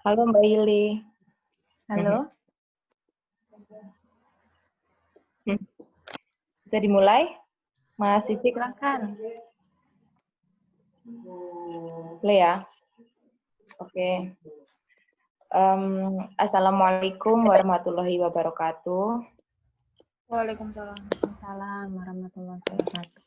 Halo Mbak Yuli. Halo. Bisa dimulai? Mas Siti, Silakan. boleh ya? Oke. Assalamualaikum warahmatullahi wabarakatuh. Waalaikumsalam. Waalaikumsalam warahmatullahi wabarakatuh.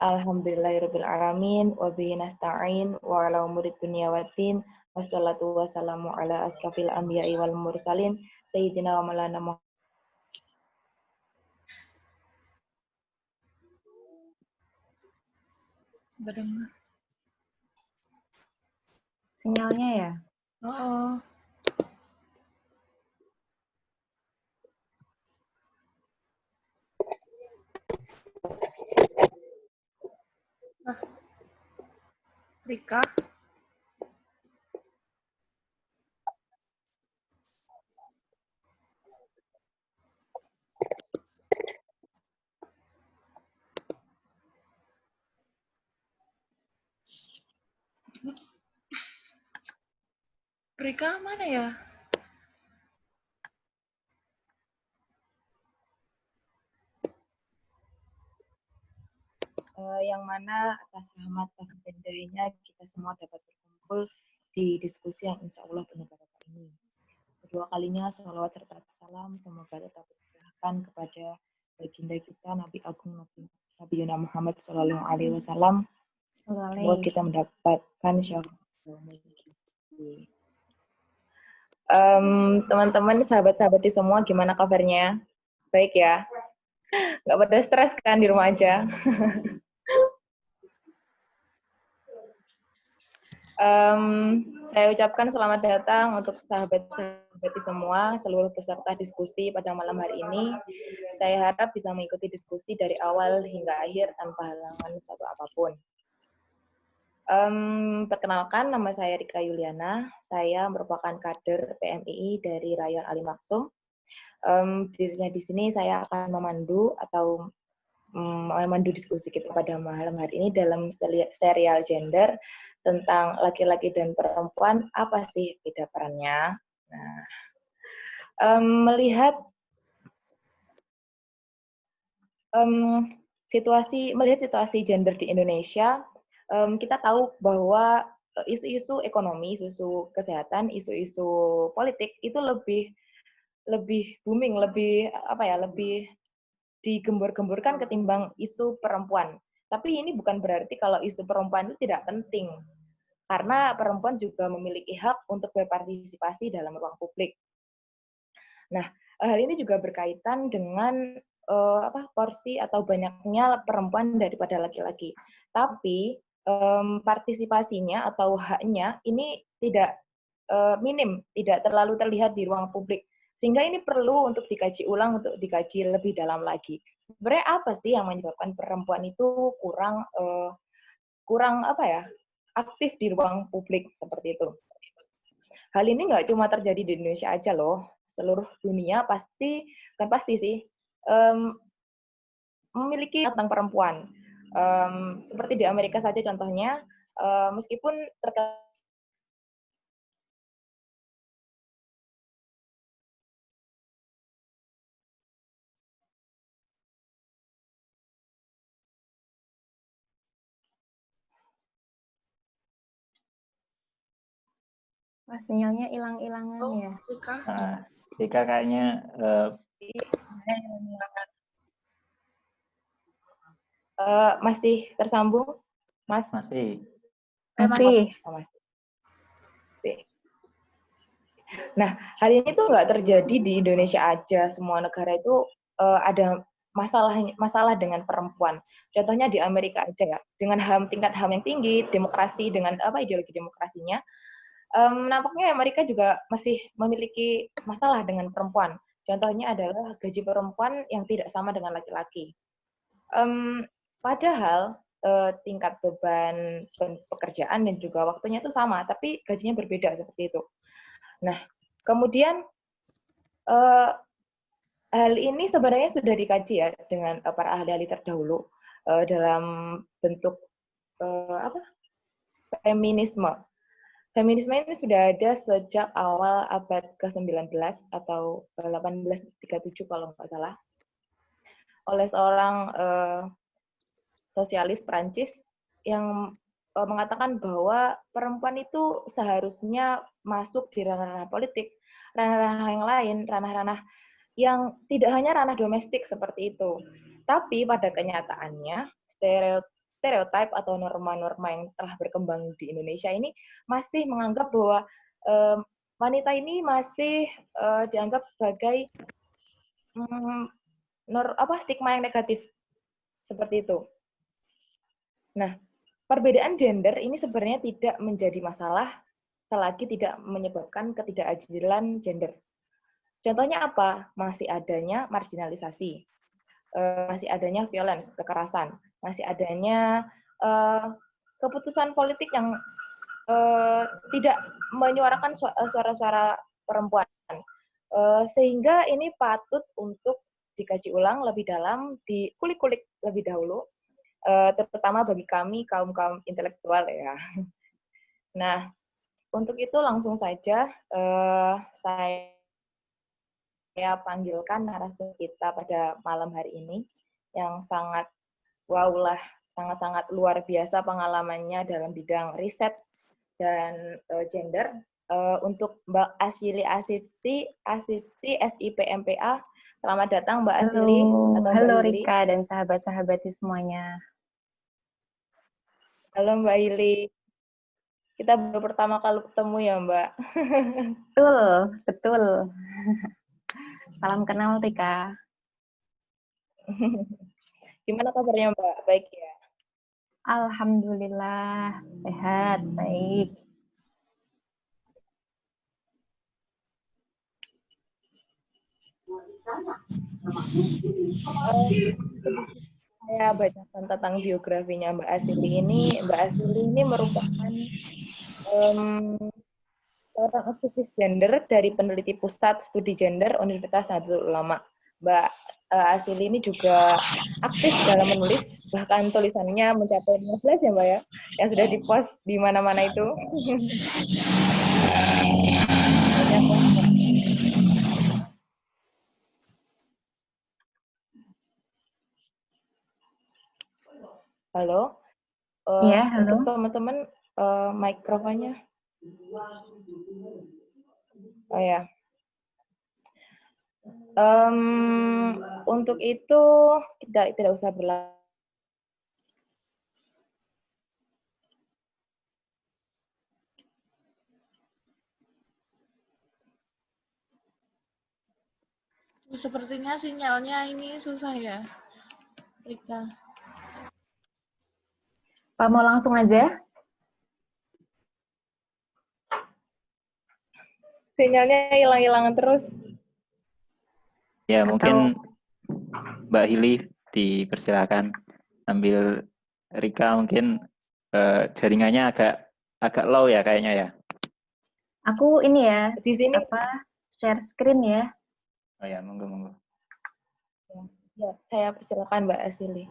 Alhamdulillahirabbil alamin wa bihi nasta'in wa ala umuri dunya waddin. Wassalatu wassalamu ala asrofil anbiya'i wal mursalin sayyidina wa maulana Muhammad. Berdengar. Sinyalnya ya? Oh. Rika. Rika mana ya? Yang mana atas rahmat dan hidayahnya kita semua dapat berkumpul di diskusi yang insya Allah penuh barokah ini. Kedua kalinya sholawat serta salam semoga tetap tercurahkan kepada baginda kita Nabi Agung Nabi Yuna Muhammad Sallallahu Alaihi Wasallam. Semoga kita mendapatkan syafaat. Teman-teman, sahabat-sahabat di semua, gimana kabarnya? Baik ya? Nggak pada stres kan di rumah aja? Saya ucapkan selamat datang untuk sahabat-sahabat di semua, seluruh peserta diskusi pada malam hari ini. Saya harap bisa mengikuti diskusi dari awal hingga akhir tanpa halangan suatu apapun. Perkenalkan, nama saya Rika Yuliana. Saya merupakan kader PMII dari Rayon Ali Maksum. Dirinya di sini saya akan memandu diskusi kita pada malam hari ini dalam serial gender tentang laki-laki dan perempuan, apa sih beda perannya. Nah, melihat situasi gender di Indonesia, kita tahu bahwa isu-isu ekonomi, isu-isu kesehatan, isu-isu politik itu lebih booming, lebih digembur-gemburkan ketimbang isu perempuan. Tapi ini bukan berarti kalau isu perempuan itu tidak penting, karena perempuan juga memiliki hak untuk berpartisipasi dalam ruang publik. Nah, hal ini juga berkaitan dengan porsi atau banyaknya perempuan daripada laki-laki. Tapi partisipasinya atau haknya ini tidak minim, tidak terlalu terlihat di ruang publik. Sehingga ini perlu untuk dikaji ulang, untuk dikaji lebih dalam lagi. Sebenarnya apa sih yang menyebabkan perempuan itu kurang aktif di ruang publik seperti itu? Hal ini nggak cuma terjadi di Indonesia aja loh, seluruh dunia kan pasti sih memiliki tentang perempuan. Seperti di Amerika saja contohnya, meskipun terkait Sinyalnya hilang-hilangan ya. Rika. Rika kayaknya masih tersambung, Mas? masih. Masih. Masih. Nah, hal ini tuh nggak terjadi di Indonesia aja. Semua negara itu ada masalah dengan perempuan. Contohnya di Amerika aja ya, dengan tingkat HAM yang tinggi, demokrasi dengan ideologi demokrasinya, nampaknya Amerika juga masih memiliki masalah dengan perempuan. Contohnya adalah gaji perempuan yang tidak sama dengan laki-laki. Padahal tingkat beban pekerjaan dan juga waktunya itu sama, tapi gajinya berbeda seperti itu. Nah, kemudian hal ini sebenarnya sudah dikaji ya dengan para ahli-ahli terdahulu dalam bentuk feminisme. Feminisme ini sudah ada sejak awal abad ke-19 atau 1837 kalau nggak salah, oleh seorang sosialis Prancis yang mengatakan bahwa perempuan itu seharusnya masuk di ranah-ranah politik, ranah-ranah yang lain, ranah-ranah yang tidak hanya ranah domestik seperti itu. Tapi pada kenyataannya, stereotip atau norma-norma yang telah berkembang di Indonesia ini masih menganggap bahwa wanita ini masih dianggap sebagai stigma yang negatif seperti itu. Nah, perbedaan gender ini sebenarnya tidak menjadi masalah selagi tidak menyebabkan ketidakadilan gender. Contohnya apa? Masih adanya marginalisasi, masih adanya violence, kekerasan, masih adanya keputusan politik yang tidak menyuarakan suara-suara perempuan. Sehingga ini patut untuk dikaji ulang lebih dalam, dikulik-kulik lebih dahulu, terutama bagi kami kaum-kaum intelektual ya. Nah, untuk itu langsung saja saya panggilkan narasumber kita pada malam hari ini yang sangat wow lah, sangat-sangat luar biasa pengalamannya dalam bidang riset dan gender, untuk Mbak Asili Asisti SIPMPA. Selamat datang Mbak Asili atau Mbak Halo Hili. Rika dan sahabat-sahabat semuanya. Halo Mbak Hili. Kita baru pertama kali ketemu ya Mbak. Betul. Salam kenal Rika. Gimana kabarnya Mbak? Baik ya? Alhamdulillah, sehat, baik. Saya bacakan tentang biografinya Mbak Asili ini. Mbak Asili ini merupakan seorang aktivis gender dari peneliti Pusat Studi Gender Universitas Nahdlatul Ulama. Mbak Asili ini juga aktif dalam menulis, bahkan tulisannya mencapai 15 ya Mbak ya, yang sudah dipost di mana-mana itu. Halo? Iya, halo. Untuk teman-teman, mikrofonnya. Oh ya. Untuk itu tidak usah berlama. Sepertinya sinyalnya ini susah ya, Rika. Pak mau langsung aja? Sinyalnya hilang-hilangan terus. Ya, mungkin Mbak Hili dipersilakan ambil Rika, mungkin jaringannya agak low ya kayaknya ya. Aku ini ya, Di sini share screen ya. Oh ya, monggo. ya, saya persilakan Mbak Asili.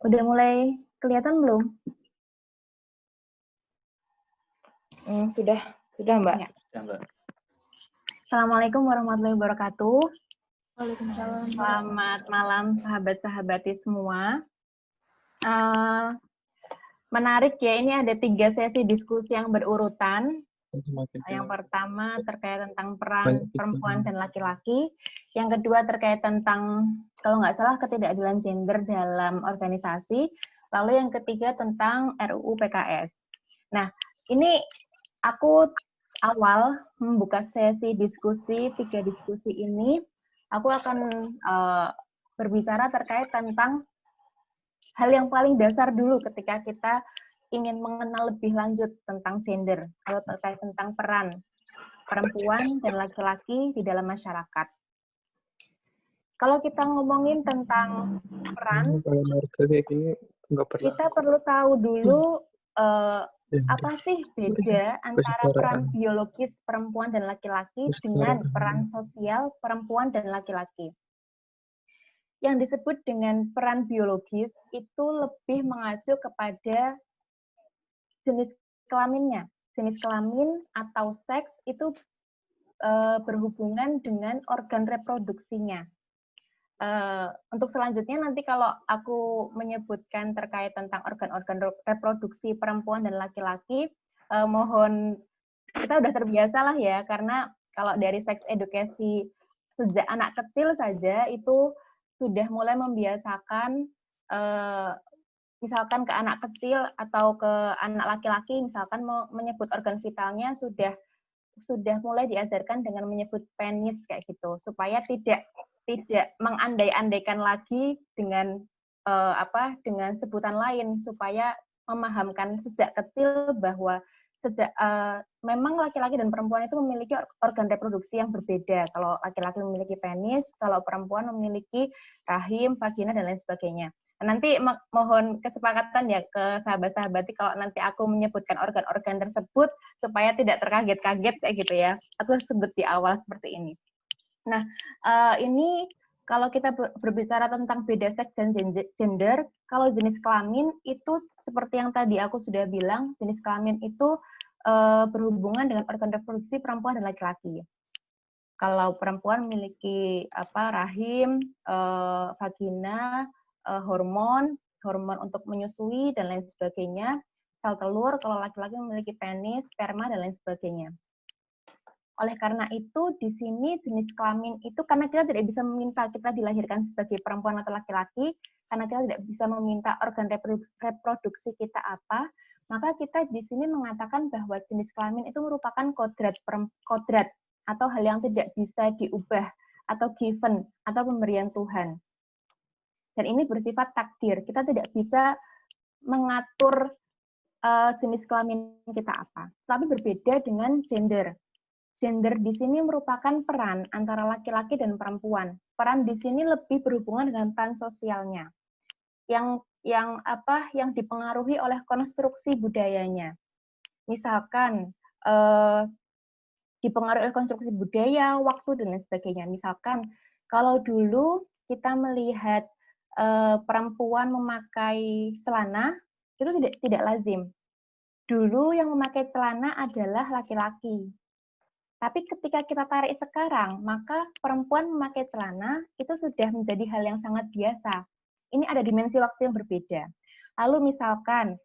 Udah mulai kelihatan belum? Sudah Mbak. Ya. Ya, Mbak. Assalamualaikum warahmatullahi wabarakatuh. Waalaikumsalam. Selamat malam sahabat-sahabati semua. Menarik ya, ini ada 3 sesi diskusi yang berurutan. Yang pertama terkait tentang peran perempuan dan laki-laki. Yang kedua terkait tentang, kalau nggak salah, ketidakadilan gender dalam organisasi. Lalu yang ketiga tentang RUU PKS. Nah, ini aku awal membuka sesi diskusi, 3 diskusi ini, aku akan berbicara terkait tentang hal yang paling dasar dulu ketika kita ingin mengenal lebih lanjut tentang gender, atau terkait tentang peran perempuan dan laki-laki di dalam masyarakat. Kalau kita ngomongin tentang peran, kita perlu tahu dulu apa sih beda antara peran biologis perempuan dan laki-laki dengan peran sosial perempuan dan laki-laki. yang disebut dengan peran biologis itu lebih mengacu kepada jenis kelaminnya. Jenis kelamin atau seks itu berhubungan dengan organ reproduksinya. Untuk selanjutnya nanti kalau aku menyebutkan terkait tentang organ-organ reproduksi perempuan dan laki-laki, mohon kita udah terbiasa lah ya, karena kalau dari sex education sejak anak kecil saja itu sudah mulai membiasakan misalkan ke anak kecil atau ke anak laki-laki misalkan mau menyebut organ vitalnya sudah mulai diajarkan dengan menyebut penis kayak gitu supaya tidak mengandai-andaikan lagi dengan dengan sebutan lain supaya memahamkan sejak kecil bahwa memang laki-laki dan perempuan itu memiliki organ reproduksi yang berbeda. Kalau laki-laki memiliki penis, kalau perempuan memiliki rahim, vagina, dan lain sebagainya. Nanti mohon kesepakatan ya ke sahabat-sahabat kalau nanti aku menyebutkan organ-organ tersebut supaya tidak terkaget-kaget kayak gitu ya. Aku sebut di awal seperti ini. Nah, ini kalau kita berbicara tentang beda seks dan gender, kalau jenis kelamin itu seperti yang tadi aku sudah bilang, jenis kelamin itu berhubungan dengan organ reproduksi perempuan dan laki-laki. Kalau perempuan memiliki rahim, vagina, hormon untuk menyusui dan lain sebagainya, sel telur, kalau laki-laki memiliki penis, sperma dan lain sebagainya. Oleh karena itu, di sini jenis kelamin itu karena kita tidak bisa meminta kita dilahirkan sebagai perempuan atau laki-laki, karena kita tidak bisa meminta organ reproduksi kita apa, maka kita di sini mengatakan bahwa jenis kelamin itu merupakan kodrat atau hal yang tidak bisa diubah atau given atau pemberian Tuhan. Dan ini bersifat takdir. Kita tidak bisa mengatur jenis kelamin kita apa. Tapi berbeda dengan gender. Gender di sini merupakan peran antara laki-laki dan perempuan. Peran di sini lebih berhubungan dengan peran sosialnya. Yang dipengaruhi oleh konstruksi budayanya. Misalkan dipengaruhi oleh konstruksi budaya, waktu dan lain sebagainya. Misalkan kalau dulu kita melihat perempuan memakai celana itu tidak lazim. Dulu yang memakai celana adalah laki-laki. Tapi ketika kita tarik sekarang, maka perempuan memakai celana itu sudah menjadi hal yang sangat biasa. Ini ada dimensi waktu yang berbeda. Lalu misalkan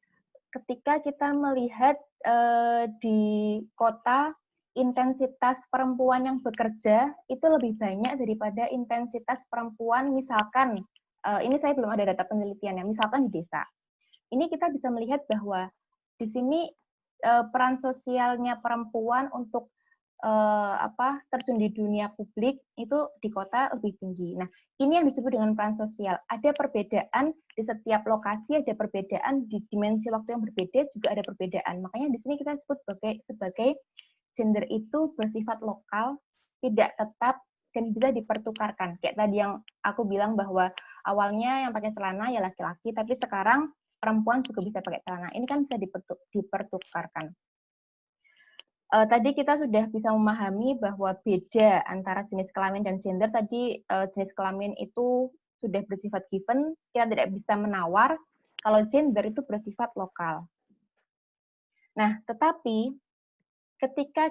ketika kita melihat di kota intensitas perempuan yang bekerja itu lebih banyak daripada intensitas perempuan misalkan ini saya belum ada data penelitiannya, misalkan di desa. Ini kita bisa melihat bahwa di sini peran sosialnya perempuan untuk terjun di dunia publik itu di kota lebih tinggi. Nah, ini yang disebut dengan peran sosial. Ada perbedaan di setiap lokasi, ada perbedaan di dimensi waktu yang berbeda, juga ada perbedaan. Makanya di sini kita sebut sebagai gender itu bersifat lokal, tidak tetap, dan bisa dipertukarkan. Kayak tadi yang aku bilang bahwa awalnya yang pakai celana ya laki-laki, tapi sekarang perempuan juga bisa pakai celana. Ini kan bisa dipertukarkan. Tadi kita sudah bisa memahami bahwa beda antara jenis kelamin dan gender. Tadi jenis kelamin itu sudah bersifat given, kita tidak bisa menawar. Kalau gender itu bersifat lokal. Nah, tetapi ketika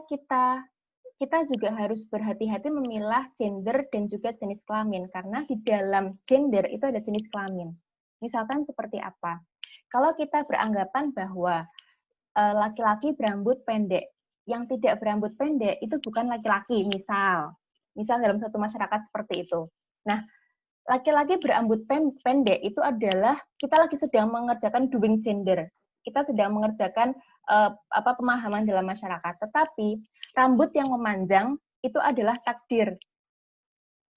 kita juga harus berhati-hati memilah gender dan juga jenis kelamin, karena di dalam gender itu ada jenis kelamin. Misalkan seperti apa? Kalau kita beranggapan bahwa laki-laki berambut pendek, yang tidak berambut pendek itu bukan laki-laki, misal dalam suatu masyarakat seperti itu. Nah, laki-laki berambut pendek itu adalah kita lagi sedang mengerjakan doing gender. Kita sedang mengerjakan pemahaman dalam masyarakat. Tetapi rambut yang memanjang itu adalah takdir.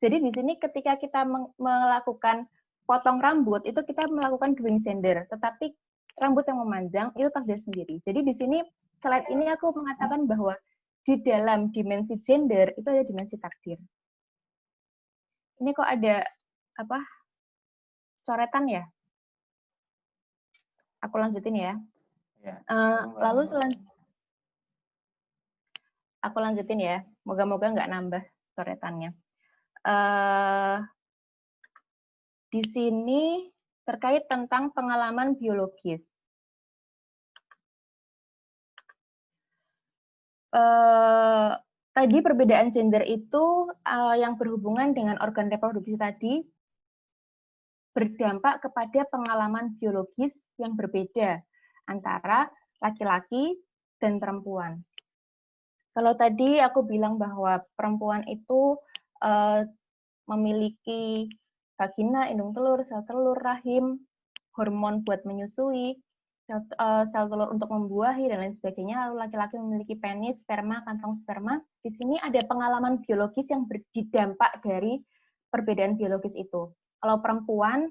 Jadi di sini ketika kita melakukan potong rambut itu kita melakukan doing gender. Tetapi rambut yang memanjang itu takdir sendiri. Jadi di sini slide ini aku mengatakan bahwa di dalam dimensi gender itu ada dimensi takdir. Ini kok ada coretan ya? Aku lanjutin ya. Lalu aku lanjutin ya. Moga-moga nggak nambah coretannya. di sini terkait tentang pengalaman biologis. Tadi perbedaan gender itu yang berhubungan dengan organ reproduksi tadi berdampak kepada pengalaman biologis yang berbeda antara laki-laki dan perempuan. Kalau tadi aku bilang bahwa perempuan itu memiliki vagina, indung telur, sel telur, rahim, hormon buat menyusui, sel telur untuk membuahi, dan lain sebagainya. Lalu laki-laki memiliki penis, sperma, kantong sperma. Di sini ada pengalaman biologis yang berdampak dari perbedaan biologis itu. Kalau perempuan,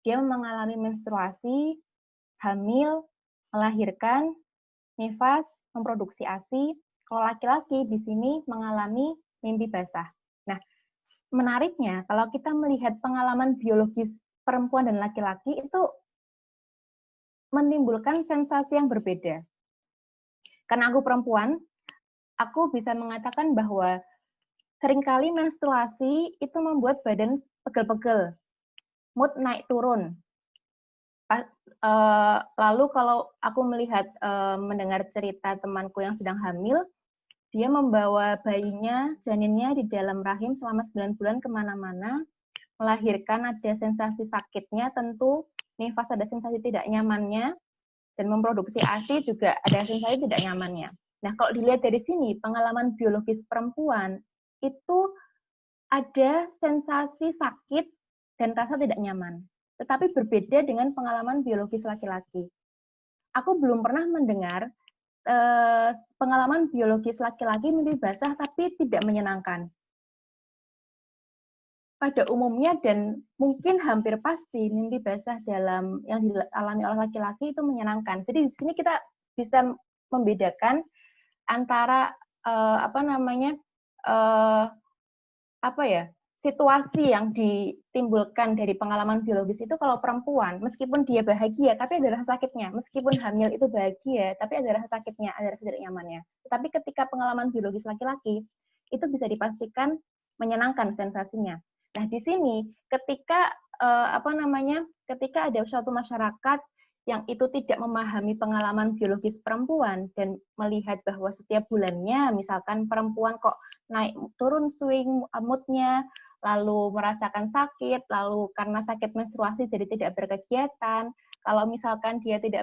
dia mengalami menstruasi, hamil, melahirkan, nifas, memproduksi ASI. Kalau laki-laki di sini mengalami mimpi basah. Nah, menariknya kalau kita melihat pengalaman biologis perempuan dan laki-laki itu menimbulkan sensasi yang berbeda. Karena aku perempuan, aku bisa mengatakan bahwa seringkali menstruasi itu membuat badan pegel-pegel, mood naik turun. Lalu kalau aku melihat, mendengar cerita temanku yang sedang hamil, dia membawa bayinya, janinnya di dalam rahim selama 9 bulan kemana-mana, melahirkan ada sensasi sakitnya tentu, nifas ada sensasi tidak nyamannya, dan memproduksi ASI juga ada sensasi tidak nyamannya. Nah, kalau dilihat dari sini, pengalaman biologis perempuan itu ada sensasi sakit dan rasa tidak nyaman. Tetapi berbeda dengan pengalaman biologis laki-laki. Aku belum pernah mendengar pengalaman biologis laki-laki mimpi basah tapi tidak menyenangkan. Pada umumnya dan mungkin hampir pasti mimpi basah dalam yang dialami oleh laki-laki itu menyenangkan. Jadi di sini kita bisa membedakan antara situasi yang ditimbulkan dari pengalaman biologis itu. Kalau perempuan, meskipun dia bahagia, tapi ada rasa sakitnya. Meskipun hamil itu bahagia, tapi ada rasa sakitnya, ada rasa tidak nyamannya. Tapi ketika pengalaman biologis laki-laki, itu bisa dipastikan menyenangkan sensasinya. Nah, di sini ketika ketika ada suatu masyarakat yang itu tidak memahami pengalaman biologis perempuan dan melihat bahwa setiap bulannya, misalkan perempuan kok naik turun swing mood-nya, lalu merasakan sakit, lalu karena sakit menstruasi jadi tidak berkegiatan. Kalau misalkan dia tidak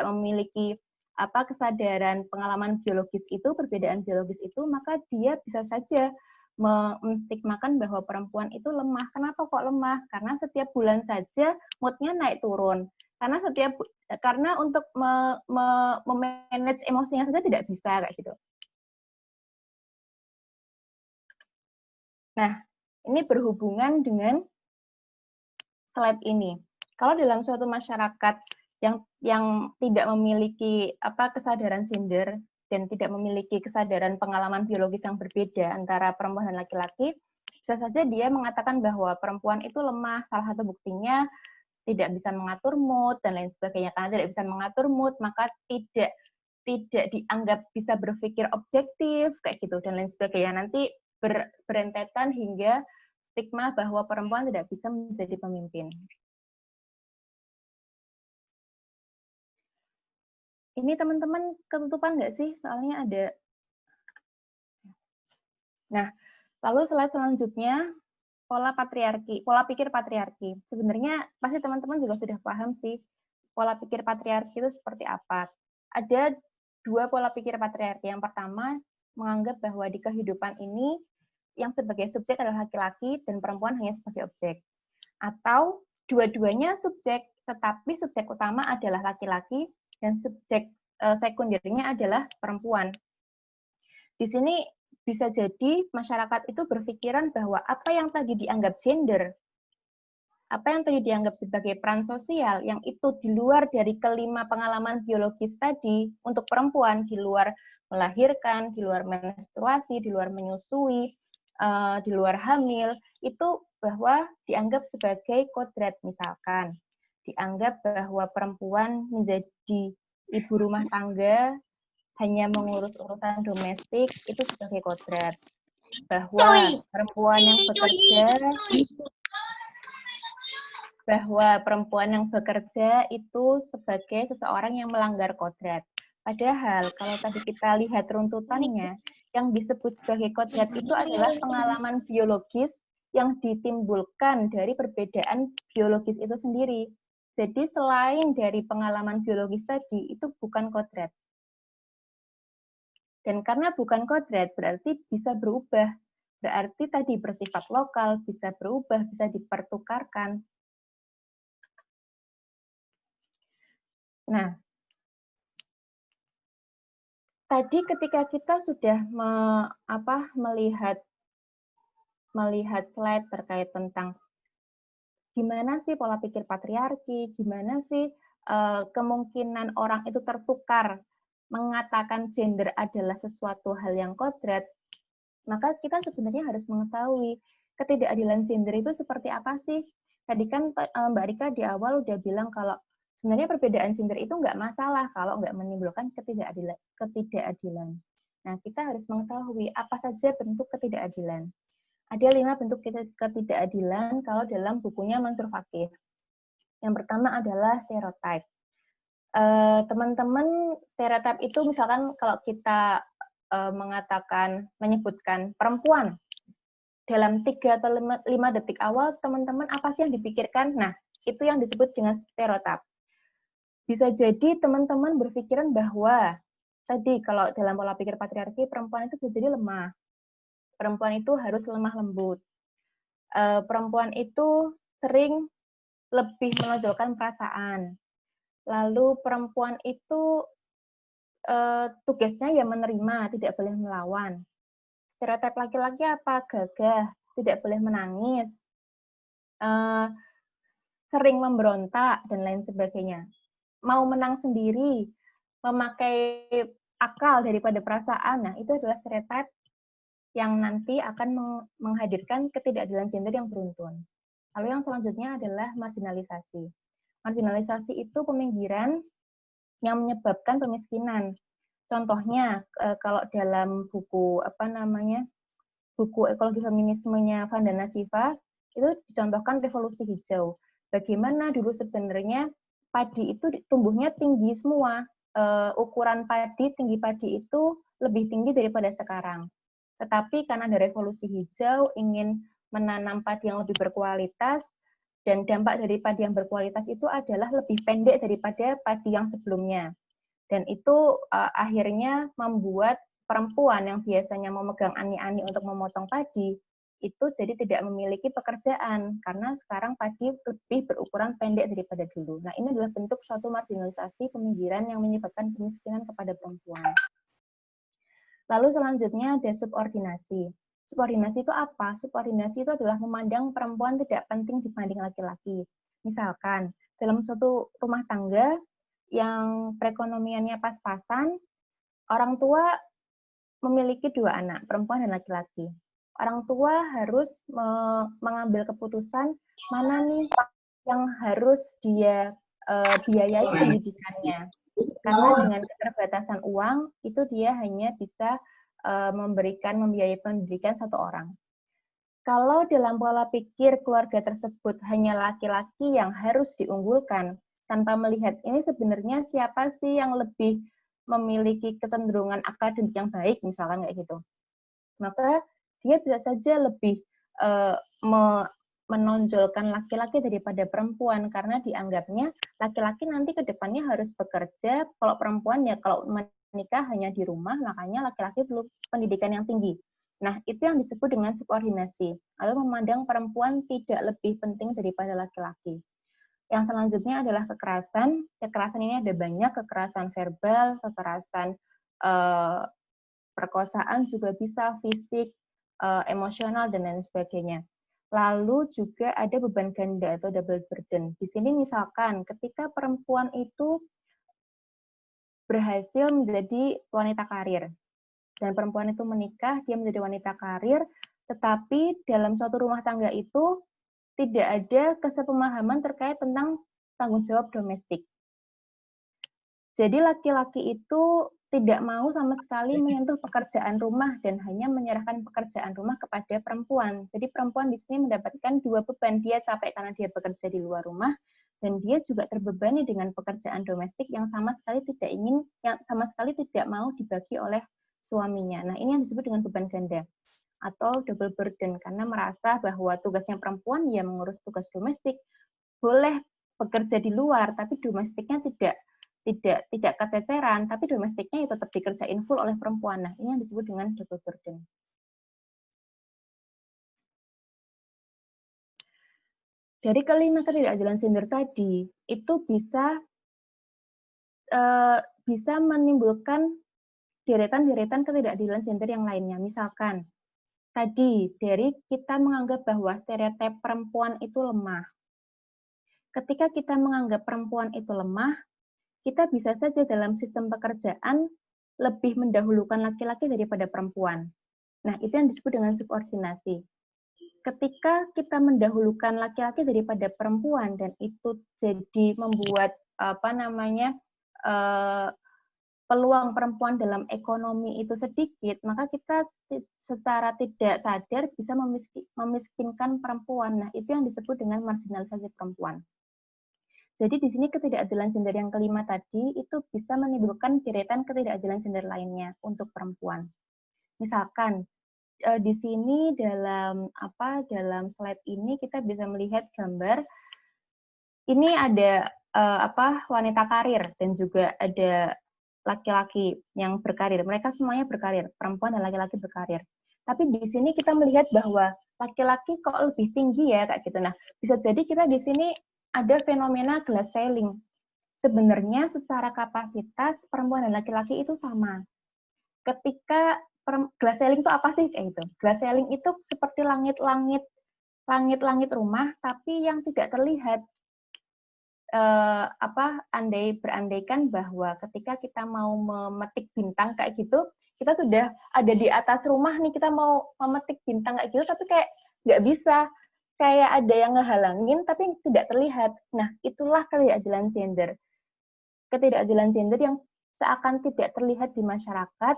memiliki kesadaran pengalaman biologis itu, perbedaan biologis itu, maka dia bisa saja menstigmakan bahwa perempuan itu lemah. Kenapa kok lemah? Karena setiap bulan saja mood-nya naik turun. Karena untuk memanage emosinya saja tidak bisa kayak gitu. Nah, ini berhubungan dengan slide ini. Kalau dalam suatu masyarakat yang tidak memiliki kesadaran gender dan tidak memiliki kesadaran pengalaman biologis yang berbeda antara perempuan dan laki-laki, bisa saja dia mengatakan bahwa perempuan itu lemah. Salah satu buktinya tidak bisa mengatur mood dan lain sebagainya. Karena tidak bisa mengatur mood, maka tidak dianggap bisa berpikir objektif kayak gitu dan lain sebagainya. Nanti berentetan hingga stigma bahwa perempuan tidak bisa menjadi pemimpin. Ini teman-teman ketutupan nggak sih? Soalnya ada. Nah, lalu slide selanjutnya, pola pikir patriarki. Sebenarnya pasti teman-teman juga sudah paham sih, pola pikir patriarki itu seperti apa. Ada dua pola pikir patriarki. Yang pertama, menganggap bahwa di kehidupan ini, yang sebagai subjek adalah laki-laki dan perempuan hanya sebagai objek. Atau dua-duanya subjek, tetapi subjek utama adalah laki-laki dan subjek sekundernya adalah perempuan. Di sini bisa jadi masyarakat itu berpikiran bahwa apa yang tadi dianggap gender, apa yang tadi dianggap sebagai peran sosial, yang itu di luar dari kelima pengalaman biologis tadi, untuk perempuan, di luar melahirkan, di luar menstruasi, di luar menyusui, di luar hamil, itu bahwa dianggap sebagai kodrat. Misalkan, dianggap bahwa perempuan menjadi ibu rumah tangga, hanya mengurus urusan domestik, itu sebagai kodrat. Bahwa perempuan yang bekerja bahwa perempuan yang bekerja itu sebagai seseorang yang melanggar kodrat. Padahal kalau tadi kita lihat runtutannya, yang disebut sebagai kodrat itu adalah pengalaman biologis yang ditimbulkan dari perbedaan biologis itu sendiri. Jadi selain dari pengalaman biologis tadi, itu bukan kodrat. Dan karena bukan kodrat, berarti bisa berubah. Berarti tadi bersifat lokal, bisa berubah, bisa dipertukarkan. Nah, tadi ketika kita sudah melihat slide terkait tentang gimana sih pola pikir patriarki, gimana sih kemungkinan orang itu tertukar mengatakan gender adalah sesuatu hal yang kodrat, maka kita sebenarnya harus mengetahui ketidakadilan gender itu seperti apa sih. Tadi kan Mbak Rika di awal udah bilang kalau sebenarnya perbedaan gender itu nggak masalah kalau nggak menimbulkan ketidakadilan. Nah, kita harus mengetahui apa saja bentuk ketidakadilan. Ada 5 bentuk ketidakadilan kalau dalam bukunya Mansur Fakih. Yang pertama adalah stereotype. Teman-teman, stereotype itu misalkan kalau kita menyebutkan perempuan, dalam 3 atau 5 detik awal, teman-teman apa sih yang dipikirkan? Nah, itu yang disebut dengan stereotip. Bisa jadi teman-teman berpikiran bahwa tadi kalau dalam pola pikir patriarki, perempuan itu bisa jadi lemah. Perempuan itu harus lemah lembut. Perempuan itu sering lebih menonjolkan perasaan. Lalu perempuan itu tugasnya ya menerima, tidak boleh melawan. Stereotip laki-laki apa? Gagah, tidak boleh menangis, sering memberontak, dan lain sebagainya. Mau menang sendiri, memakai akal daripada perasaan, nah itu adalah stereotip yang nanti akan menghadirkan ketidakadilan gender yang beruntun. Lalu yang selanjutnya adalah marginalisasi. Marginalisasi itu peminggiran yang menyebabkan kemiskinan. Contohnya kalau dalam buku buku ekologi feminismenya Vandana Shiva itu dicontohkan revolusi hijau. Bagaimana dulu sebenarnya padi itu tumbuhnya tinggi semua, ukuran tinggi padi itu lebih tinggi daripada sekarang. Tetapi karena ada revolusi hijau ingin menanam padi yang lebih berkualitas, dan dampak dari padi yang berkualitas itu adalah lebih pendek daripada padi yang sebelumnya. Dan itu akhirnya membuat perempuan yang biasanya memegang ani-ani untuk memotong padi, itu jadi tidak memiliki pekerjaan, karena sekarang padi lebih berukuran pendek daripada dulu. Nah, ini adalah bentuk suatu marginalisasi peminggiran yang menyebabkan kemiskinan kepada perempuan. Lalu selanjutnya ada subordinasi. Subordinasi itu apa? Subordinasi itu adalah memandang perempuan tidak penting dibanding laki-laki. Misalkan, dalam suatu rumah tangga yang perekonomiannya pas-pasan, orang tua memiliki 2 anak, perempuan dan laki-laki. Orang tua harus mengambil keputusan mana nih yang harus dia biayai pendidikannya. Karena dengan keterbatasan uang, itu dia hanya bisa membiayai pendidikan 1 orang. Kalau dalam pola pikir keluarga tersebut hanya laki-laki yang harus diunggulkan, tanpa melihat ini sebenarnya siapa sih yang lebih memiliki kecenderungan akademik yang baik, misalkan kayak gitu. Maka dia bisa saja lebih menonjolkan laki-laki daripada perempuan, karena dianggapnya laki-laki nanti ke depannya harus bekerja, kalau perempuan ya kalau menikah hanya di rumah, makanya laki-laki perlu pendidikan yang tinggi. Nah, itu yang disebut dengan subordinasi, atau memandang perempuan tidak lebih penting daripada laki-laki. Yang selanjutnya adalah kekerasan. Kekerasan ini ada banyak, kekerasan verbal, kekerasan perkosaan juga bisa, fisik, emosional, dan lain sebagainya. Lalu juga ada beban ganda atau double burden. Di sini misalkan ketika perempuan itu berhasil menjadi wanita karir, dan perempuan itu menikah, dia menjadi wanita karir, tetapi dalam suatu rumah tangga itu tidak ada kesepemahaman terkait tentang tanggung jawab domestik. Jadi laki-laki itu tidak mau sama sekali menyentuh pekerjaan rumah dan hanya menyerahkan pekerjaan rumah kepada perempuan. Jadi perempuan di sini mendapatkan dua beban. Dia capek karena dia bekerja di luar rumah, dan dia juga terbebani dengan pekerjaan domestik yang sama sekali tidak mau dibagi oleh suaminya. Nah, ini yang disebut dengan beban ganda atau double burden, karena merasa bahwa tugasnya perempuan ya mengurus tugas domestik, boleh bekerja di luar, tapi domestiknya tidak kececeran, tapi domestiknya tetap dikerjain full oleh perempuan. Nah, ini yang disebut dengan double burden. Dari kelima ketidakadilan gender tadi, itu bisa menimbulkan deretan-deretan ketidakadilan gender yang lainnya. Misalkan, tadi dari kita menganggap bahwa stereotip perempuan itu lemah. Ketika kita menganggap perempuan itu lemah, kita bisa saja dalam sistem pekerjaan lebih mendahulukan laki-laki daripada perempuan. Nah, itu yang disebut dengan subordinasi. Ketika kita mendahulukan laki-laki daripada perempuan dan itu jadi membuat peluang perempuan dalam ekonomi itu sedikit, maka kita secara tidak sadar bisa memiskinkan perempuan. Nah, itu yang disebut dengan marginalisasi perempuan. Jadi di sini ketidakadilan gender yang kelima tadi itu bisa menimbulkan deretan ketidakadilan gender lainnya untuk perempuan. Misalkan di sini dalam slide ini kita bisa melihat gambar ini ada wanita karir dan juga ada laki-laki yang berkarir. Mereka semuanya berkarir, perempuan dan laki-laki berkarir. Tapi di sini kita melihat bahwa laki-laki kok lebih tinggi ya kayak gitu. Nah, bisa jadi kita di sini ada fenomena glass ceiling. Sebenarnya secara kapasitas perempuan dan laki-laki itu sama. Ketika glass ceiling itu apa sih kayak gitu? Glass ceiling itu seperti langit-langit rumah tapi yang tidak terlihat. Berandaikan bahwa ketika kita mau memetik bintang kayak gitu, kita sudah ada di atas rumah nih, kita mau memetik bintang kayak gitu, tapi kayak nggak bisa. Kayak ada yang ngehalangin, tapi tidak terlihat. Nah, itulah ketidakadilan gender. Ketidakadilan gender yang seakan tidak terlihat di masyarakat,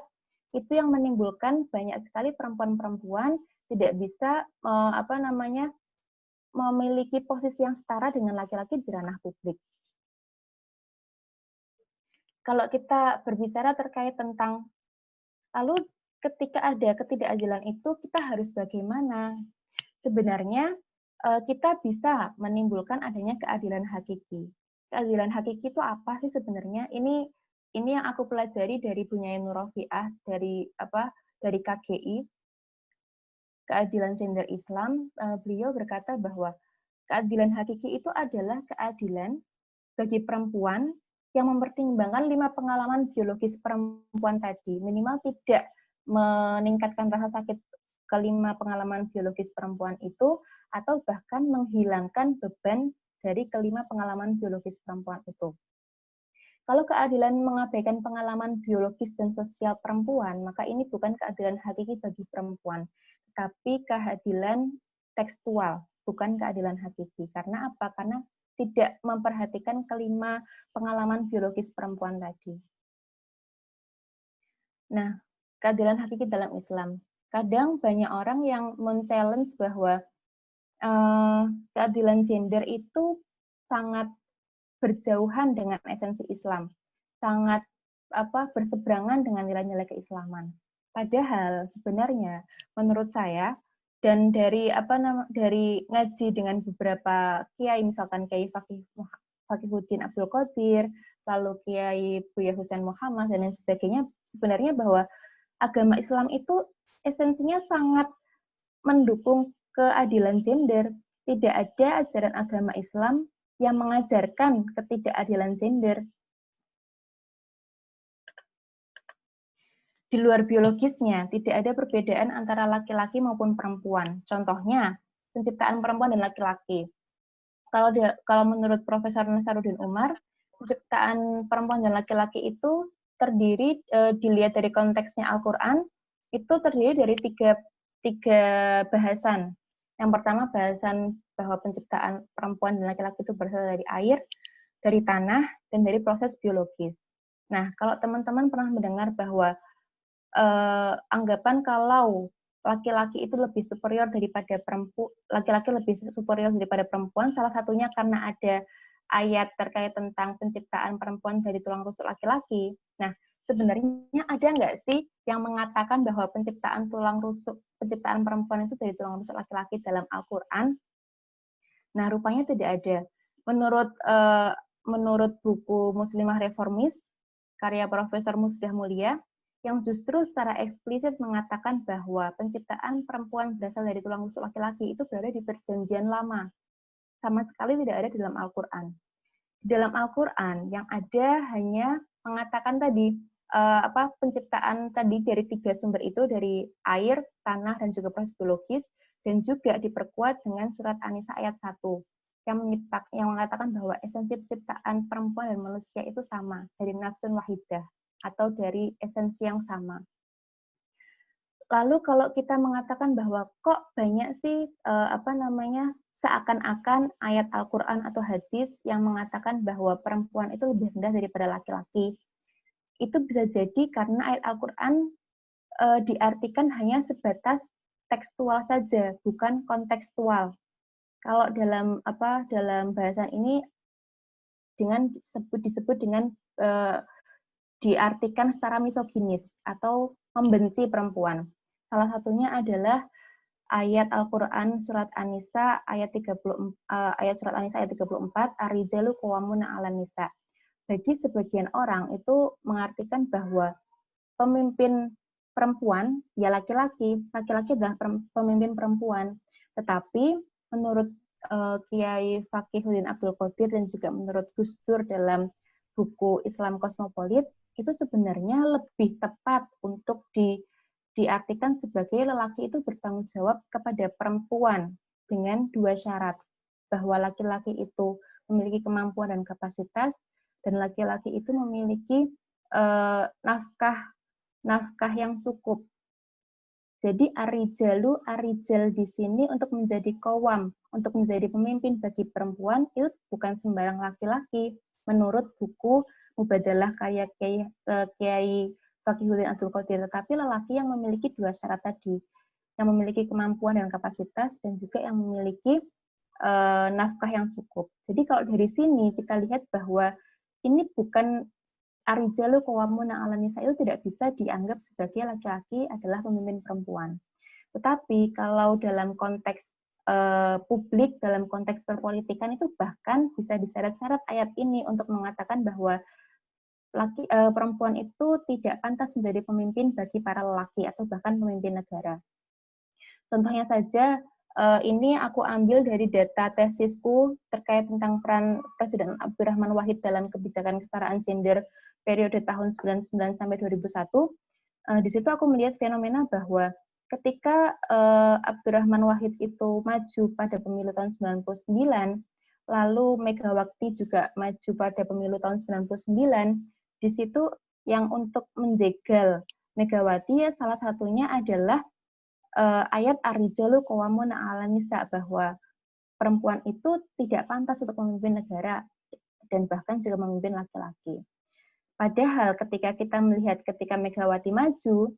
itu yang menimbulkan banyak sekali perempuan-perempuan tidak bisa memiliki posisi yang setara dengan laki-laki di ranah publik. Kalau kita berbicara terkait tentang, lalu ketika ada ketidakadilan itu, kita harus bagaimana? Sebenarnya, kita bisa menimbulkan adanya keadilan hakiki. Keadilan hakiki itu apa sih sebenarnya? Ini yang aku pelajari dari Bu Nyai Nur Rofiah, dari KGI, Keadilan Gender Islam. Beliau berkata bahwa keadilan hakiki itu adalah keadilan bagi perempuan yang mempertimbangkan 5 pengalaman biologis perempuan tadi, minimal tidak meningkatkan rasa sakit ke-5 pengalaman biologis perempuan itu, atau bahkan menghilangkan beban dari ke-5 pengalaman biologis perempuan itu. Kalau keadilan mengabaikan pengalaman biologis dan sosial perempuan, maka ini bukan keadilan hakiki bagi perempuan, tapi keadilan tekstual, bukan keadilan hakiki. Karena apa? Karena tidak memperhatikan ke-5 pengalaman biologis perempuan tadi. Nah, keadilan hakiki dalam Islam. Kadang banyak orang yang men-challenge bahwa keadilan gender itu sangat berjauhan dengan esensi Islam, sangat berseberangan dengan nilai-nilai keislaman. Padahal sebenarnya menurut saya, dan dari ngaji dengan beberapa kiai, misalkan Kiai Fakihuddin Abdul Qadir, lalu Kiai Buya Husain Muhammad dan lain sebagainya, sebenarnya bahwa agama Islam itu esensinya sangat mendukung keadilan gender. Tidak ada ajaran agama Islam yang mengajarkan ketidakadilan gender. Di luar biologisnya, tidak ada perbedaan antara laki-laki maupun perempuan. Contohnya, penciptaan perempuan dan laki-laki. Kalau menurut Profesor Nasaruddin Umar, penciptaan perempuan dan laki-laki itu terdiri, dilihat dari konteksnya Al-Quran, itu terdiri dari tiga bahasan. Yang pertama, bahasan bahwa penciptaan perempuan dan laki-laki itu berasal dari air, dari tanah, dan dari proses biologis. Nah, kalau teman-teman pernah mendengar bahwa anggapan kalau laki-laki itu lebih superior daripada perempuan, laki-laki lebih superior daripada perempuan, salah satunya karena ada ayat terkait tentang penciptaan perempuan dari tulang rusuk laki-laki. Nah, sebenarnya ada nggak sih yang mengatakan bahwa penciptaan perempuan itu dari tulang rusuk laki-laki dalam Al-Quran? Nah, rupanya tidak ada. Menurut buku Muslimah Reformis, karya Profesor Musdah Mulia, yang justru secara eksplisit mengatakan bahwa penciptaan perempuan berasal dari tulang rusuk laki-laki itu berada di Perjanjian Lama. Sama sekali tidak ada di dalam Al-Quran. Di dalam Al-Quran yang ada hanya mengatakan tadi, penciptaan tadi dari 3 sumber itu, dari air, tanah, dan juga proses biologis, dan juga diperkuat dengan surat An-Nisa ayat 1 yang mengatakan bahwa esensi penciptaan perempuan dan manusia itu sama, dari nafsun wahidah, atau dari esensi yang sama. Lalu kalau kita mengatakan bahwa kok banyak sih seakan-akan ayat Al-Quran atau hadis yang mengatakan bahwa perempuan itu lebih rendah daripada laki-laki, itu bisa jadi karena ayat Al-Quran diartikan hanya sebatas tekstual saja, bukan kontekstual. Kalau dalam bahasa ini disebut dengan diartikan secara misoginis atau membenci perempuan. Salah satunya adalah ayat Al-Quran surat An-Nisa ayat 34, Ar-rijalu qawwamuna 'alan nisa. Bagi sebagian orang itu mengartikan bahwa pemimpin perempuan ya laki-laki adalah pemimpin perempuan. Tetapi menurut Kiai Fakihuddin Abdul Qadir dan juga menurut Gus Dur dalam buku Islam Kosmopolit, itu sebenarnya lebih tepat untuk diartikan sebagai lelaki itu bertanggung jawab kepada perempuan dengan 2 syarat, bahwa laki-laki itu memiliki kemampuan dan kapasitas, dan laki-laki itu memiliki nafkah yang cukup. Jadi arijal di sini untuk menjadi qawwam, untuk menjadi pemimpin bagi perempuan itu bukan sembarang laki-laki. Menurut buku Mubadalah karya Kiai Fakihuddin Abdul Qadir, tetapi lelaki yang memiliki 2 syarat tadi, yang memiliki kemampuan dan kapasitas, dan juga yang memiliki nafkah yang cukup. Jadi kalau dari sini kita lihat bahwa ini bukan Ar-rijalu qawwamuna 'alan nisa, itu tidak bisa dianggap sebagai laki-laki adalah pemimpin perempuan. Tetapi kalau dalam konteks publik, dalam konteks perpolitikan itu bahkan bisa diseret-seret ayat ini untuk mengatakan bahwa perempuan itu tidak pantas menjadi pemimpin bagi para lelaki atau bahkan pemimpin negara. Contohnya saja, ini aku ambil dari data tesisku terkait tentang peran Presiden Abdurrahman Wahid dalam kebijakan kesetaraan gender periode tahun 99 sampai 2001. Di situ aku melihat fenomena bahwa ketika Abdurrahman Wahid itu maju pada pemilu tahun 99, lalu Megawati juga maju pada pemilu tahun 99, di situ yang untuk menjegal Megawati ya salah satunya adalah ayat Ar-rijalu qawwamuna 'alan nisa, bahwa perempuan itu tidak pantas untuk memimpin negara dan bahkan juga memimpin laki-laki. Padahal ketika kita melihat ketika Megawati maju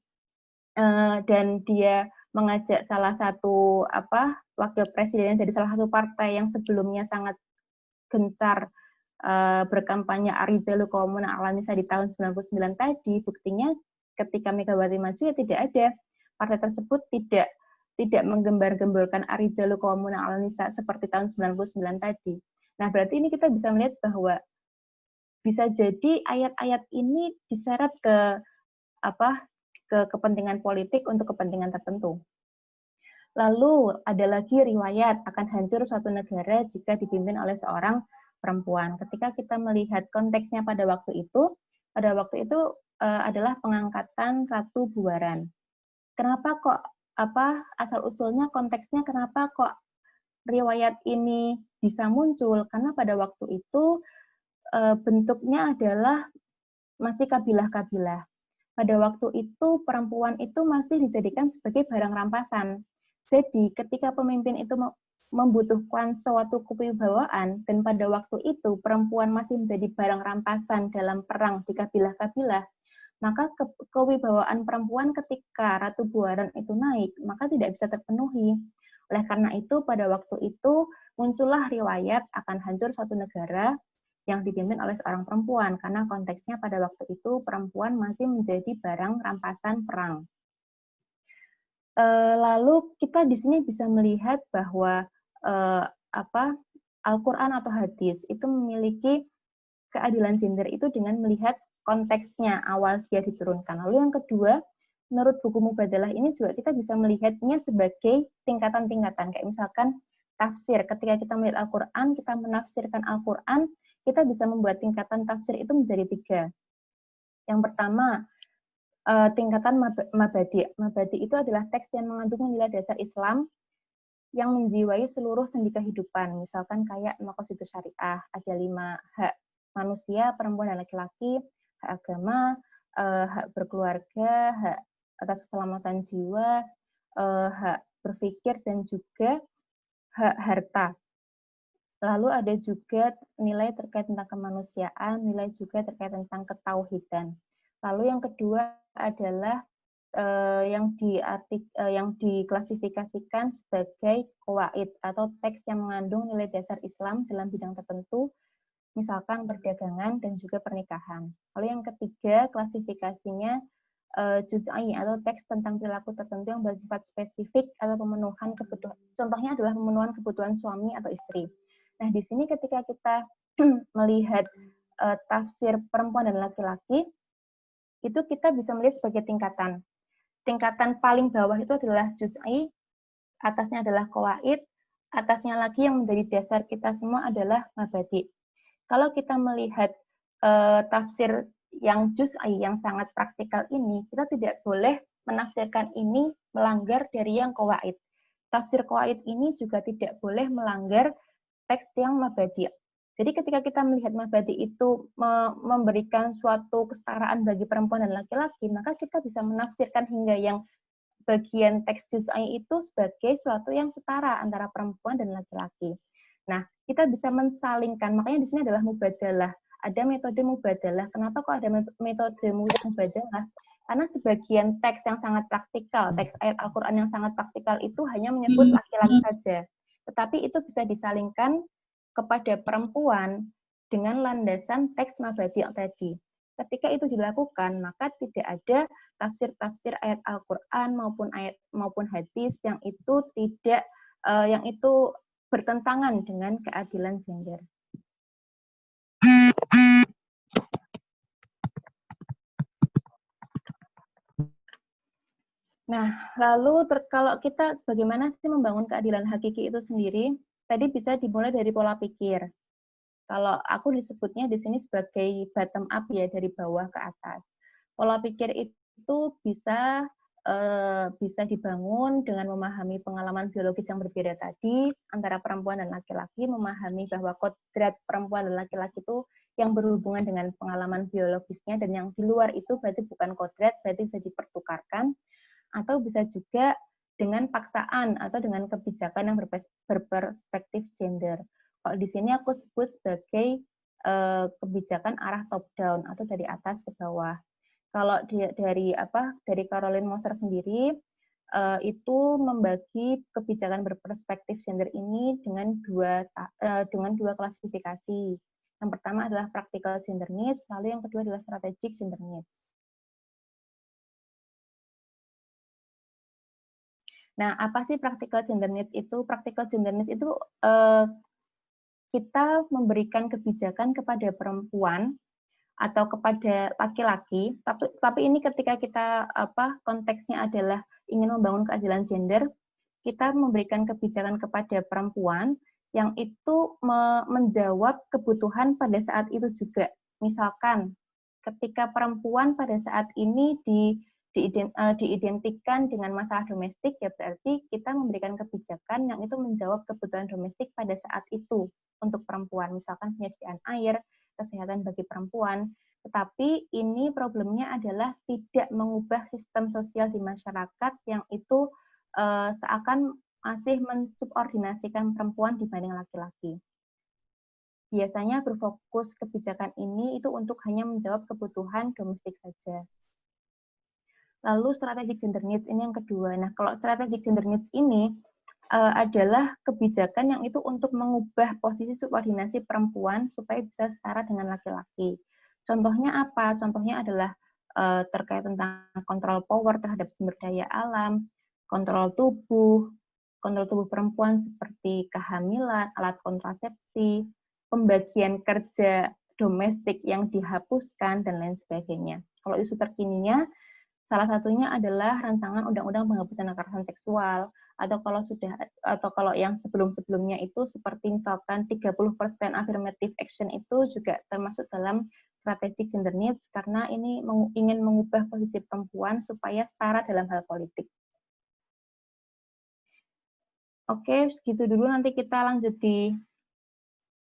dan dia mengajak salah satu wakil presiden dari salah satu partai yang sebelumnya sangat gencar berkampanye Ar-rijalu qawwamuna 'alan nisa di tahun 99 tadi, buktinya ketika Megawati maju ya tidak ada, partai tersebut tidak menggembar-gemborkan Ar-rijalu qawwamuna 'alan nisa seperti tahun 99 tadi. Nah, berarti ini kita bisa melihat bahwa bisa jadi ayat-ayat ini diseret ke kepentingan politik untuk kepentingan tertentu. Lalu ada lagi riwayat akan hancur suatu negara jika dipimpin oleh seorang perempuan. Ketika kita melihat konteksnya pada waktu itu adalah pengangkatan Ratu Buaran. Kenapa kok asal usulnya konteksnya kenapa kok riwayat ini bisa muncul? Karena pada waktu itu bentuknya adalah masih kabilah-kabilah. Pada waktu itu perempuan itu masih dijadikan sebagai barang rampasan. Jadi ketika pemimpin itu membutuhkan suatu kewibawaan dan pada waktu itu perempuan masih menjadi barang rampasan dalam perang di kabilah-kabilah, maka kewibawaan perempuan ketika Ratu Buaran itu naik, maka tidak bisa terpenuhi. Oleh karena itu, pada waktu itu muncullah riwayat akan hancur suatu negara yang dipimpin oleh seorang perempuan, karena konteksnya pada waktu itu perempuan masih menjadi barang rampasan perang. Lalu kita di sini bisa melihat bahwa Al-Quran atau hadis itu memiliki keadilan gender itu dengan melihat konteksnya awal dia diturunkan. Lalu yang kedua, menurut buku Mubadalah ini juga kita bisa melihatnya sebagai tingkatan-tingkatan. Kayak misalkan tafsir, ketika kita melihat Al-Quran, kita menafsirkan Al-Quran, kita bisa membuat tingkatan tafsir itu menjadi 3. Yang pertama, tingkatan mabadi. Mabadi itu adalah teks yang mengandung nilai dasar Islam yang menjiwai seluruh sendi kehidupan. Misalkan kayak Maqasidus Syariah, ada 5 hak manusia, perempuan dan laki-laki, hak agama, hak berkeluarga, hak atas keselamatan jiwa, hak berpikir, dan juga hak harta. Lalu ada juga nilai terkait tentang kemanusiaan, nilai juga terkait tentang ketauhidan. Lalu yang kedua adalah yang diklasifikasikan sebagai qawaid atau teks yang mengandung nilai dasar Islam dalam bidang tertentu, misalkan perdagangan dan juga pernikahan. Lalu yang ketiga, klasifikasinya juz'i atau teks tentang perilaku tertentu yang bersifat spesifik atau pemenuhan kebutuhan. Contohnya adalah pemenuhan kebutuhan suami atau istri. Nah, di sini ketika kita melihat tafsir perempuan dan laki-laki, itu kita bisa melihat sebagai tingkatan. Tingkatan paling bawah itu adalah juz'i, atasnya adalah qawaid, atasnya lagi yang menjadi dasar kita semua adalah mabadi. Kalau kita melihat tafsir yang juz'i, yang sangat praktikal ini, kita tidak boleh menafsirkan ini melanggar dari yang qawaid. Tafsir qawaid ini juga tidak boleh melanggar teks yang mabadi. Jadi ketika kita melihat mabadi itu memberikan suatu kesetaraan bagi perempuan dan laki-laki, maka kita bisa menafsirkan hingga yang bagian teks juz'i itu sebagai suatu yang setara antara perempuan dan laki-laki. Nah, kita bisa mensalingkan, makanya di sini adalah mubadalah. Ada metode mubadalah. Kenapa kok ada metode mubadalah? Karena sebagian teks yang sangat praktikal, teks ayat Al-Quran yang sangat praktikal itu hanya menyebut laki-laki saja. Tetapi itu bisa disalingkan kepada perempuan dengan landasan teks mabadi tadi. Ketika itu dilakukan, maka tidak ada tafsir-tafsir ayat Al-Quran maupun hadis yang itu tidak yang itu bertentangan dengan keadilan gender. Nah, lalu kalau kita bagaimana sih membangun keadilan hakiki itu sendiri? Tadi bisa dimulai dari pola pikir. Kalau aku disebutnya di sini sebagai bottom up ya, dari bawah ke atas. Pola pikir itu bisa dibangun dengan memahami pengalaman biologis yang berbeda tadi antara perempuan dan laki-laki, memahami bahwa kodrat perempuan dan laki-laki itu yang berhubungan dengan pengalaman biologisnya, dan yang di luar itu berarti bukan kodrat, berarti bisa dipertukarkan, atau bisa juga dengan paksaan atau dengan kebijakan yang berperspektif gender. Kalau di sini aku sebut sebagai kebijakan arah top down atau dari atas ke bawah. Kalau dari Caroline Moser sendiri itu membagi kebijakan berperspektif gender ini dengan dua klasifikasi. Yang pertama adalah practical gender needs, lalu yang kedua adalah strategic gender needs. Nah, apa sih practical gender needs itu? Practical gender needs itu kita memberikan kebijakan kepada perempuan atau kepada laki-laki, tapi ini ketika kita konteksnya adalah ingin membangun keadilan gender, kita memberikan kebijakan kepada perempuan yang itu menjawab kebutuhan pada saat itu juga. Misalkan ketika perempuan pada saat ini diidentikan dengan masalah domestik, ya berarti kita memberikan kebijakan yang itu menjawab kebutuhan domestik pada saat itu untuk perempuan, misalkan penyediaan air, kesehatan bagi perempuan. Tetapi ini problemnya adalah tidak mengubah sistem sosial di masyarakat yang itu seakan masih mensubordinasikan perempuan dibanding laki-laki. Biasanya berfokus kebijakan ini itu untuk hanya menjawab kebutuhan domestik saja. Lalu strategic gender needs ini yang kedua. Nah, kalau strategic gender needs ini adalah kebijakan yang itu untuk mengubah posisi subordinasi perempuan supaya bisa setara dengan laki-laki. Contohnya apa? Contohnya adalah terkait tentang kontrol power terhadap sumber daya alam, kontrol tubuh perempuan seperti kehamilan, alat kontrasepsi, pembagian kerja domestik yang dihapuskan, dan lain sebagainya. Kalau isu terkininya, salah satunya adalah rancangan undang-undang penghapusan kekerasan seksual, atau kalau yang sebelum-sebelumnya itu seperti misalkan 30% affirmative action itu juga termasuk dalam strategic gender needs karena ini ingin mengubah posisi perempuan supaya setara dalam hal politik. Oke, segitu dulu, nanti kita lanjut di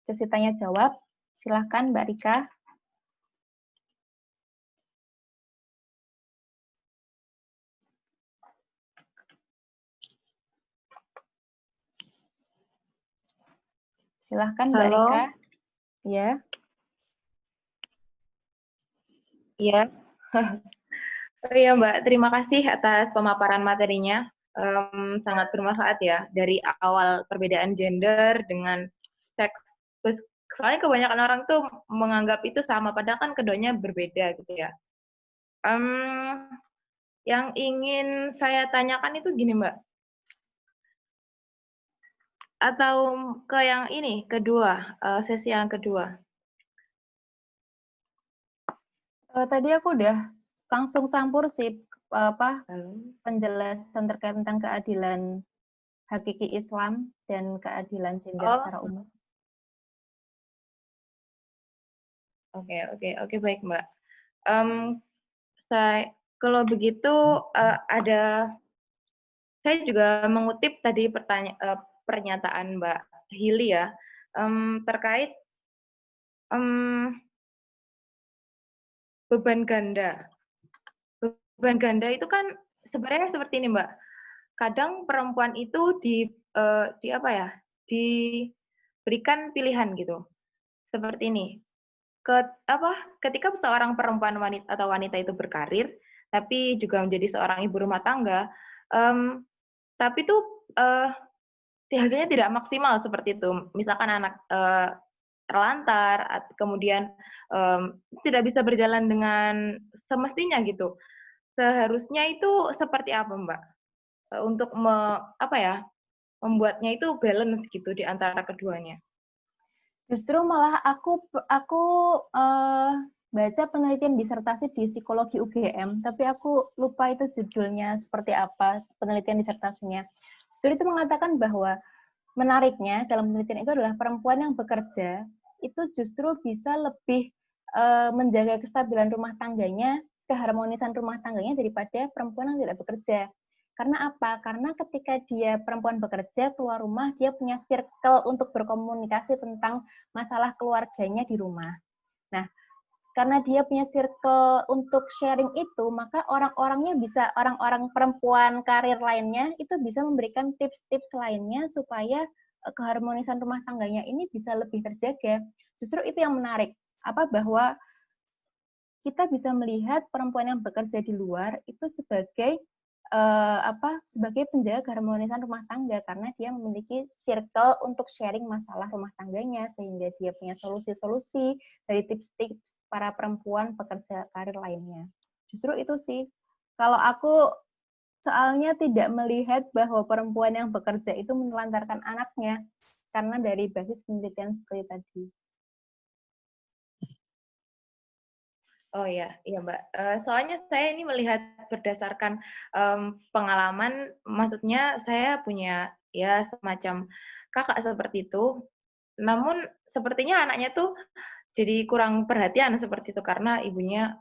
sesi tanya jawab. Silahkan Mbak Rika. Silahkan Mbak Halo. Rika. Ya. Iya. Oh iya Mbak, terima kasih atas pemaparan materinya. Sangat bermanfaat ya, dari awal perbedaan gender dengan seks. Soalnya kebanyakan orang tuh menganggap itu sama, padahal kan keduanya berbeda gitu ya. Yang ingin saya tanyakan itu gini Mbak, atau ke yang ini, kedua, sesi yang kedua. Tadi aku udah langsung campur sih penjelasan terkait tentang keadilan hakiki Islam dan keadilan gender secara umum. Oke, baik Mbak. Kalau begitu saya juga mengutip tadi pernyataan Mbak Hili ya, terkait beban ganda. Beban ganda itu kan sebenarnya seperti ini Mbak. Kadang perempuan itu diberikan pilihan gitu. Seperti ini. Ketika seorang perempuan wanita itu berkarir, tapi juga menjadi seorang ibu rumah tangga, tapi tuh hasilnya tidak maksimal seperti itu. Misalkan anak terlantar, kemudian tidak bisa berjalan dengan semestinya gitu. Seharusnya itu seperti apa Mbak? Untuk membuatnya itu balance gitu di antara keduanya. Justru malah aku baca penelitian disertasi di psikologi UGM, tapi aku lupa itu judulnya seperti apa penelitian disertasinya. Justru itu mengatakan bahwa menariknya dalam penelitian itu adalah perempuan yang bekerja itu justru bisa lebih menjaga kestabilan rumah tangganya, keharmonisan rumah tangganya daripada perempuan yang tidak bekerja. Karena apa? Karena ketika dia perempuan bekerja, keluar rumah, dia punya circle untuk berkomunikasi tentang masalah keluarganya di rumah. Nah, karena dia punya circle untuk sharing itu, maka orang-orang perempuan karir lainnya itu bisa memberikan tips-tips lainnya supaya keharmonisan rumah tangganya ini bisa lebih terjaga. Justru itu yang menarik, bahwa kita bisa melihat perempuan yang bekerja di luar itu sebagai sebagai penjaga keharmonisan rumah tangga karena dia memiliki circle untuk sharing masalah rumah tangganya sehingga dia punya solusi-solusi dari tips-tips para perempuan pekerja karir lainnya. Justru itu sih. Kalau aku soalnya tidak melihat bahwa perempuan yang bekerja itu menelantarkan anaknya karena dari basis penelitian seperti tadi. Oh iya Mbak. Soalnya saya ini melihat berdasarkan pengalaman, maksudnya saya punya ya semacam kakak seperti itu. Namun sepertinya anaknya tuh jadi kurang perhatian seperti itu karena ibunya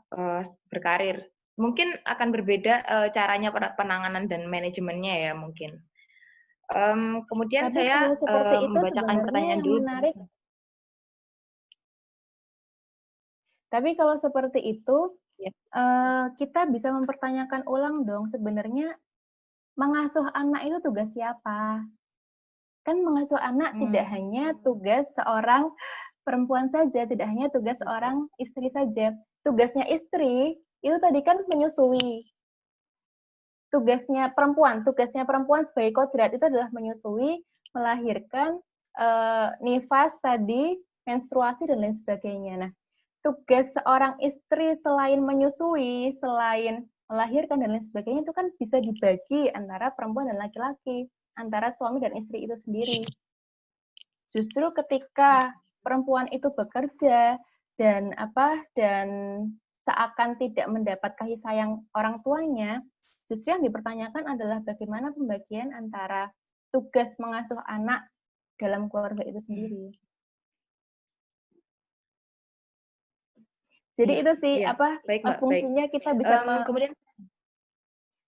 berkarir. Mungkin akan berbeda caranya penanganan dan manajemennya ya mungkin. Kemudian Tapi saya kalau seperti itu membacakan pertanyaan yang dulu. menarik. Tapi kalau seperti itu, kita bisa mempertanyakan ulang dong sebenarnya mengasuh anak itu tugas siapa? Kan mengasuh anak tidak hanya tugas seorang perempuan saja, tidak hanya tugas seorang istri saja. Tugasnya istri itu tadi kan menyusui. Tugasnya perempuan sebagai kodrat itu adalah menyusui, melahirkan, nifas tadi, menstruasi dan lain sebagainya. Nah, tugas seorang istri selain menyusui, selain melahirkan dan lain sebagainya itu kan bisa dibagi antara perempuan dan laki-laki, antara suami dan istri itu sendiri. Justru ketika perempuan itu bekerja dan seakan tidak mendapat kasih sayang orang tuanya, justru yang dipertanyakan adalah bagaimana pembagian antara tugas mengasuh anak dalam keluarga itu sendiri. Jadi itu sih baik, Mbak, fungsinya baik. kita bisa kemudian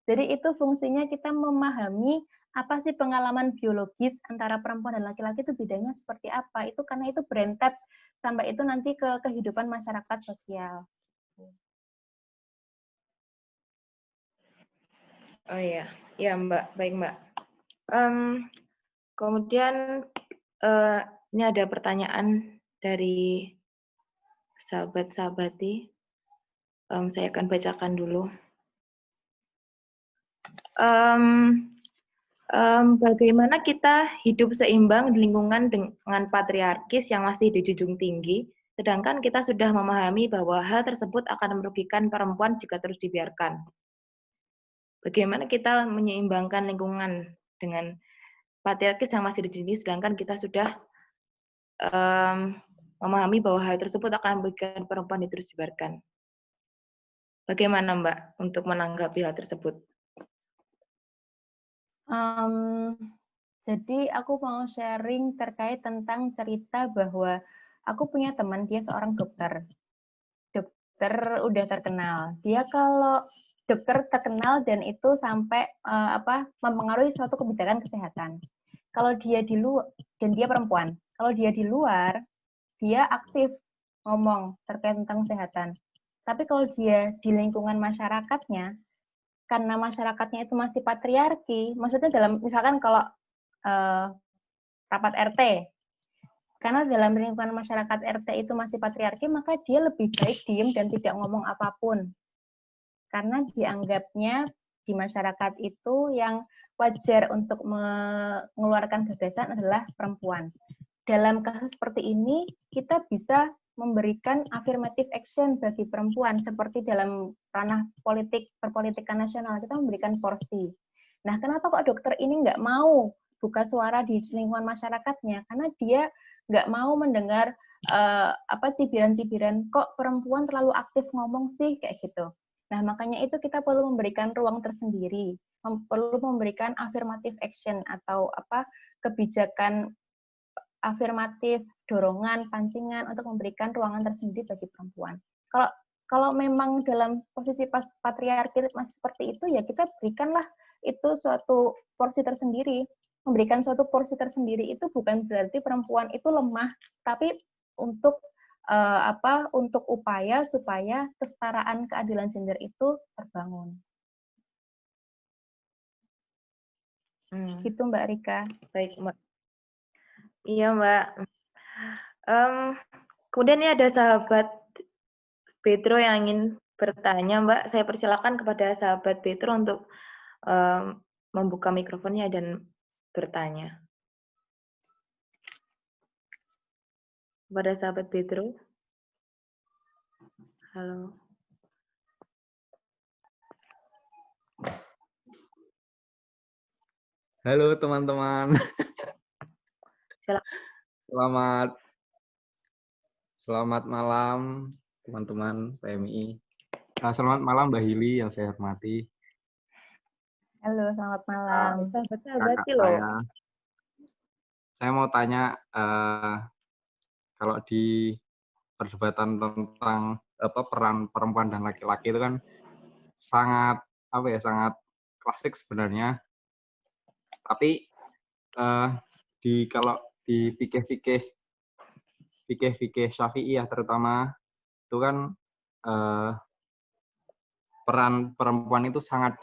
jadi itu fungsinya kita memahami apa sih pengalaman biologis antara perempuan dan laki-laki itu bedanya seperti apa. Itu karena itu berentet sampai itu nanti ke kehidupan masyarakat sosial. Oh iya, ya Mbak, baik Mbak. Kemudian ini ada pertanyaan dari sahabat-sahabati. Saya akan bacakan dulu. Bagaimana kita hidup seimbang di lingkungan dengan patriarkis yang masih dijunjung tinggi, sedangkan kita sudah memahami bahwa hal tersebut akan merugikan perempuan jika terus dibiarkan. Bagaimana kita menyeimbangkan lingkungan dengan patriarkis yang masih dijunjung tinggi, sedangkan kita sudah memahami bahwa hal tersebut akan merugikan perempuan terus dibiarkan. Bagaimana Mbak untuk menanggapi hal tersebut? Jadi aku mau sharing terkait tentang cerita bahwa aku punya teman, dia seorang dokter. Dokter udah terkenal. Dia kalau dokter terkenal dan itu sampai mempengaruhi suatu kebijakan kesehatan. Kalau dia di luar, dan dia perempuan, kalau dia di luar, dia aktif ngomong terkait tentang kesehatan. Tapi kalau dia di lingkungan masyarakatnya, karena masyarakatnya itu masih patriarki, maksudnya dalam misalkan kalau rapat RT, karena dalam lingkungan masyarakat RT itu masih patriarki, maka dia lebih baik diem dan tidak ngomong apapun. Karena dianggapnya di masyarakat itu yang wajar untuk mengeluarkan gagasan adalah perempuan. Dalam kasus seperti ini, kita bisa memberikan affirmative action bagi perempuan, seperti dalam ranah politik, perpolitikan nasional, kita memberikan porsi. Nah, kenapa kok dokter ini nggak mau buka suara di lingkungan masyarakatnya? Karena dia nggak mau mendengar cibiran-cibiran, kok perempuan terlalu aktif ngomong sih, kayak gitu. Nah, makanya itu kita perlu memberikan ruang tersendiri, perlu memberikan affirmative action atau kebijakan afirmatif, dorongan, pancingan untuk memberikan ruangan tersendiri bagi perempuan. Kalau memang dalam posisi patriarki masih seperti itu, ya kita berikanlah itu suatu porsi tersendiri. Memberikan suatu porsi tersendiri itu bukan berarti perempuan itu lemah, tapi untuk untuk upaya supaya kesetaraan keadilan gender itu terbangun. Gitu Mbak Rika. Baik Mbak. Iya Mbak. Kemudian ini ada sahabat Petro yang ingin bertanya Mbak. Saya persilakan kepada sahabat Petro untuk membuka mikrofonnya dan bertanya. Kepada sahabat Petro. Halo. Halo teman-teman. Selamat malam teman-teman PMI. Selamat malam Mbak Hili yang saya hormati. Halo, selamat malam. Sahabat Saya mau tanya kalau di perdebatan tentang peran perempuan dan laki-laki itu kan sangat sangat klasik sebenarnya. Tapi kalau di fikih Syafi'iyah terutama itu kan peran perempuan itu sangat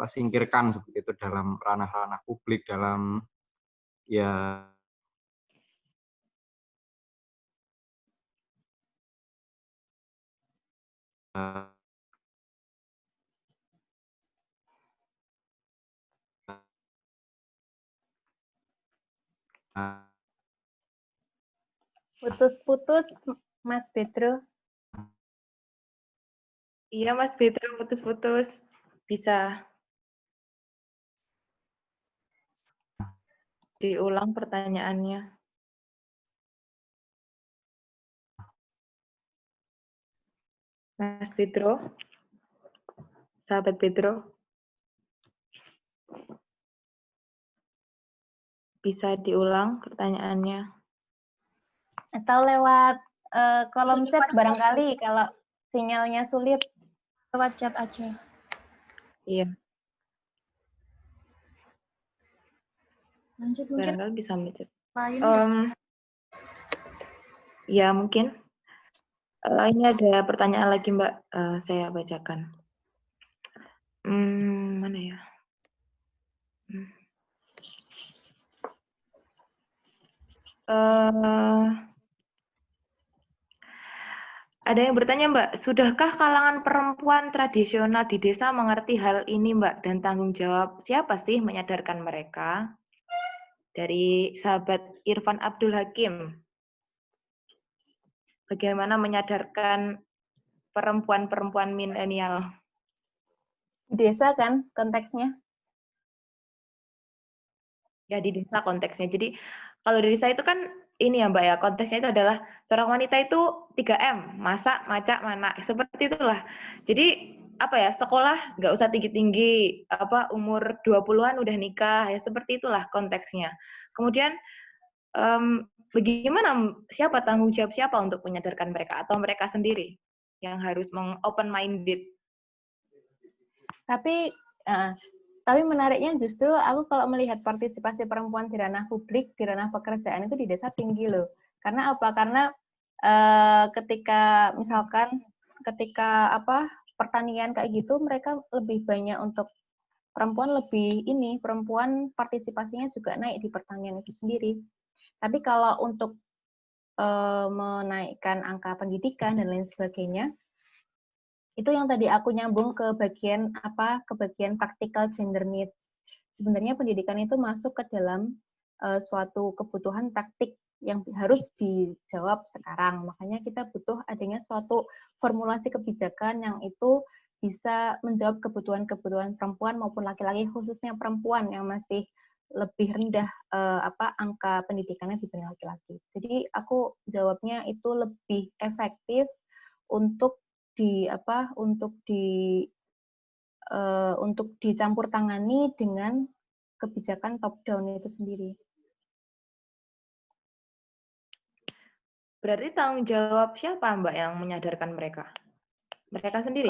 singkirkan seperti itu dalam ranah-ranah publik, dalam ya Putus-putus, Mas Pedro. Iya, Mas Pedro, putus-putus. Bisa diulang pertanyaannya. Mas Pedro, sahabat Pedro, bisa diulang pertanyaannya. Atau lewat kolom chat barangkali kalau sinyalnya sulit. Lewat chat aja. Iya, Lanjut mungkin barangkali bisa mencet. lain. Ya, mungkin. Ini ada pertanyaan lagi, Mbak. Saya bacakan. Mana ya? Ada yang bertanya, Mbak, sudahkah kalangan perempuan tradisional di desa mengerti hal ini, Mbak? Dan tanggung jawab siapa sih menyadarkan mereka? Dari sahabat Irfan Abdul Hakim. Bagaimana menyadarkan perempuan-perempuan milenial? Di desa kan konteksnya? Ya, di desa konteksnya. Jadi, kalau di desa itu kan ini ya Mbak ya, konteksnya itu adalah seorang wanita itu 3M, masak, macak, manak. Seperti itulah. Jadi, apa ya, sekolah nggak usah tinggi-tinggi, umur 20-an udah nikah, ya seperti itulah konteksnya. Kemudian, bagaimana, siapa tanggung jawab siapa untuk menyadarkan mereka, atau mereka sendiri yang harus open-minded? Tapi menariknya justru aku kalau melihat partisipasi perempuan di ranah publik, di ranah pekerjaan itu di desa tinggi loh. Karena apa? Karena ketika misalkan pertanian kayak gitu, mereka lebih banyak untuk perempuan partisipasinya juga naik di pertanian itu sendiri. Tapi kalau untuk menaikkan angka pendidikan dan lain sebagainya, itu yang tadi aku nyambung ke bagian practical gender needs. Sebenarnya pendidikan itu masuk ke dalam suatu kebutuhan praktik yang harus dijawab sekarang. Makanya kita butuh adanya suatu formulasi kebijakan yang itu bisa menjawab kebutuhan-kebutuhan perempuan maupun laki-laki, khususnya perempuan yang masih lebih rendah angka pendidikannya dibanding laki-laki. Jadi aku jawabnya itu lebih efektif untuk dicampur tangani dengan kebijakan top down itu sendiri. Berarti tanggung jawab siapa Mbak yang menyadarkan mereka? Mereka sendiri?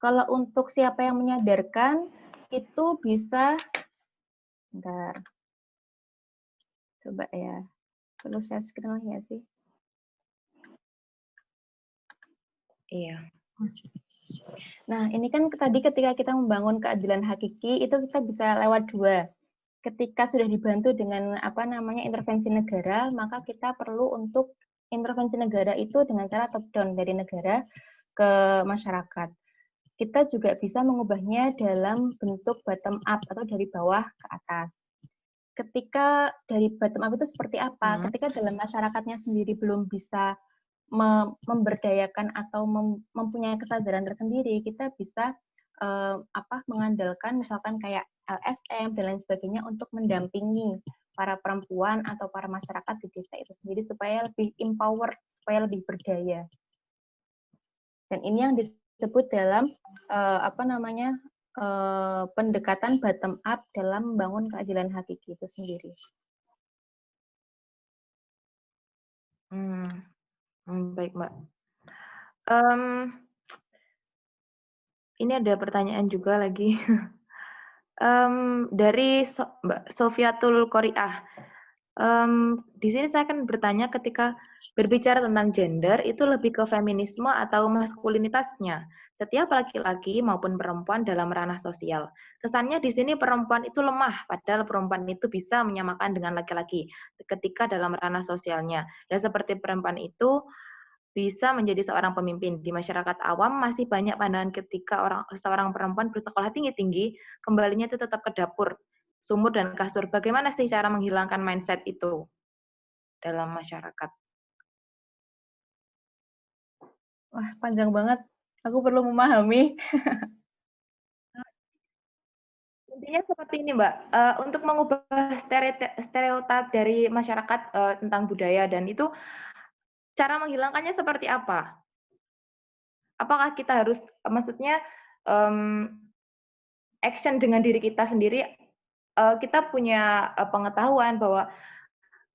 Kalau untuk siapa yang menyadarkan, itu bisa, bentar, coba ya, perlu share screen lagi ya sih? Iya. Nah, ini kan tadi ketika kita membangun keadilan hakiki, itu kita bisa lewat dua. Ketika sudah dibantu dengan intervensi negara, maka kita perlu untuk intervensi negara itu dengan cara top down dari negara ke masyarakat. Kita juga bisa mengubahnya dalam bentuk bottom up atau dari bawah ke atas. Ketika dari bottom up itu seperti apa? Ketika dalam masyarakatnya sendiri belum bisa memberdayakan atau mempunyai kesadaran tersendiri, kita bisa mengandalkan misalkan kayak LSM dan lain sebagainya untuk mendampingi para perempuan atau para masyarakat di desa itu sendiri supaya lebih empowered, supaya lebih berdaya. Dan ini yang disebut dalam pendekatan bottom up dalam membangun keadilan hakiki itu sendiri. Baik, Mbak. Ini ada pertanyaan juga lagi. Dari Mbak Sofiatul Qoriah. Di sini saya akan bertanya ketika berbicara tentang gender, itu lebih ke feminisme atau maskulinitasnya setiap laki-laki maupun perempuan dalam ranah sosial. Kesannya di sini perempuan itu lemah, padahal perempuan itu bisa menyamakan dengan laki-laki ketika dalam ranah sosialnya. Ya seperti perempuan itu bisa menjadi seorang pemimpin. Di masyarakat awam masih banyak pandangan ketika seorang perempuan bersekolah tinggi-tinggi, kembalinya itu tetap ke dapur, sumur dan kasur. Bagaimana sih cara menghilangkan mindset itu dalam masyarakat? Wah, panjang banget. Aku perlu memahami. Intinya seperti ini, Mbak. Untuk mengubah stereotip dari masyarakat tentang budaya dan itu cara menghilangkannya seperti apa? Apakah kita harus, maksudnya action dengan diri kita sendiri? Kita punya pengetahuan bahwa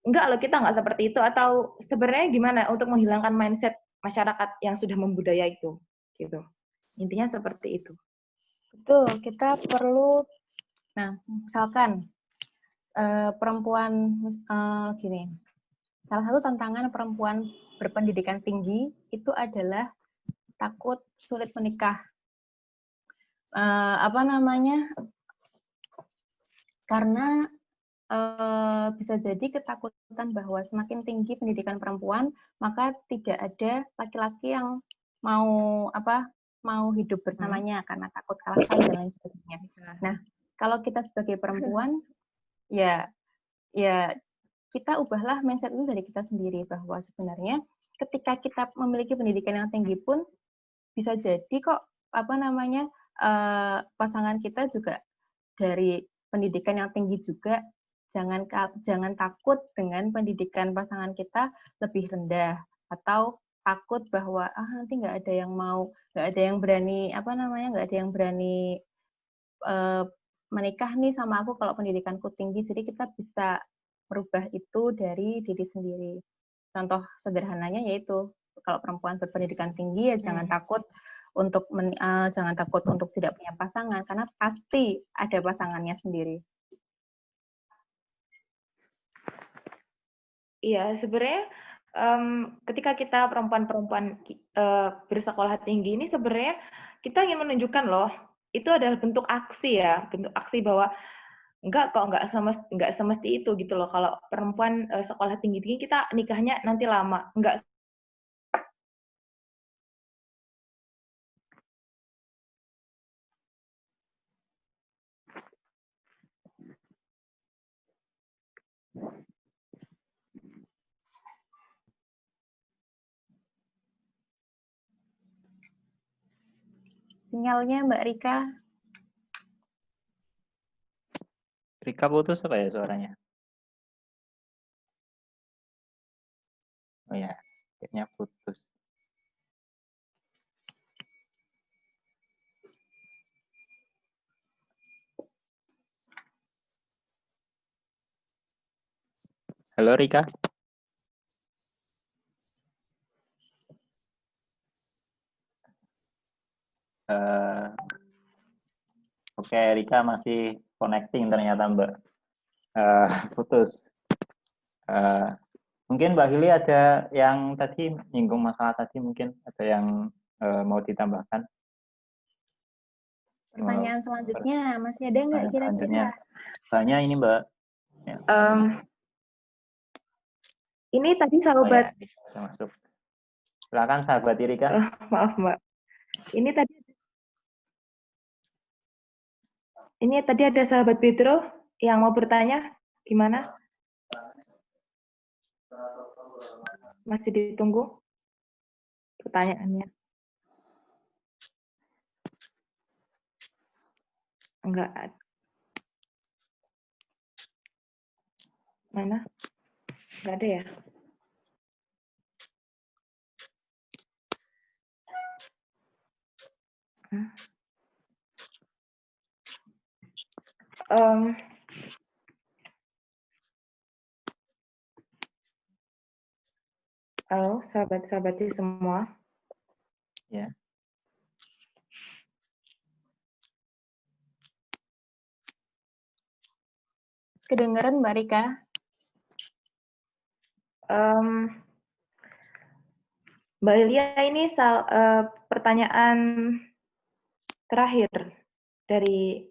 enggak loh, kita nggak seperti itu, atau sebenarnya gimana untuk menghilangkan mindset masyarakat yang sudah membudaya itu, gitu. Intinya seperti itu. Betul, kita perlu, nah, misalkan perempuan, gini, salah satu tantangan perempuan berpendidikan tinggi itu adalah takut sulit menikah. Apa namanya? Karena bisa jadi ketakutan bahwa semakin tinggi pendidikan perempuan, maka tidak ada laki-laki yang mau hidup bersamanya karena takut kalah saing dan lain sebagainya. Nah, kalau kita sebagai perempuan, ya kita ubahlah mindset itu dari kita sendiri, bahwa sebenarnya ketika kita memiliki pendidikan yang tinggi pun bisa jadi kok pasangan kita juga dari pendidikan yang tinggi juga. Jangan takut dengan pendidikan pasangan kita lebih rendah, atau takut bahwa nanti nggak ada yang berani menikah nih sama aku kalau pendidikanku tinggi. Jadi kita bisa merubah itu dari diri sendiri. Contoh sederhananya yaitu kalau perempuan berpendidikan tinggi ya jangan takut untuk tidak punya pasangan, karena pasti ada pasangannya sendiri. Iya, sebenarnya ketika kita perempuan-perempuan bersekolah tinggi ini sebenarnya kita ingin menunjukkan loh, itu adalah bentuk aksi ya, bentuk aksi bahwa nggak semesti itu gitu loh. Kalau perempuan sekolah tinggi-tinggi kita nikahnya nanti lama, nggak. Sinyalnya Mbak Rika. Rika putus apa ya suaranya? Oh ya, kayaknya putus. Halo Rika. Oke, Rika masih connecting ternyata Mbak. Putus. Mungkin Mbak Hili ada yang tadi nyinggung masalah tadi, mungkin ada yang mau ditambahkan? Pertanyaan selanjutnya masih ada nggak kira-kira? Soalnya ini Mbak. Ya. Ini tadi sahabat. Oh, ya, masuk. Silakan sahabat Rika. Maaf Mbak. Ini tadi ada sahabat Pedro yang mau bertanya, gimana? Masih ditunggu pertanyaannya? Enggak. Mana? Enggak ada ya? Halo, sahabat-sahabatnya semua. Ya. Kedengaran Mbak Rika? Mbak Ilia, ini pertanyaan terakhir dari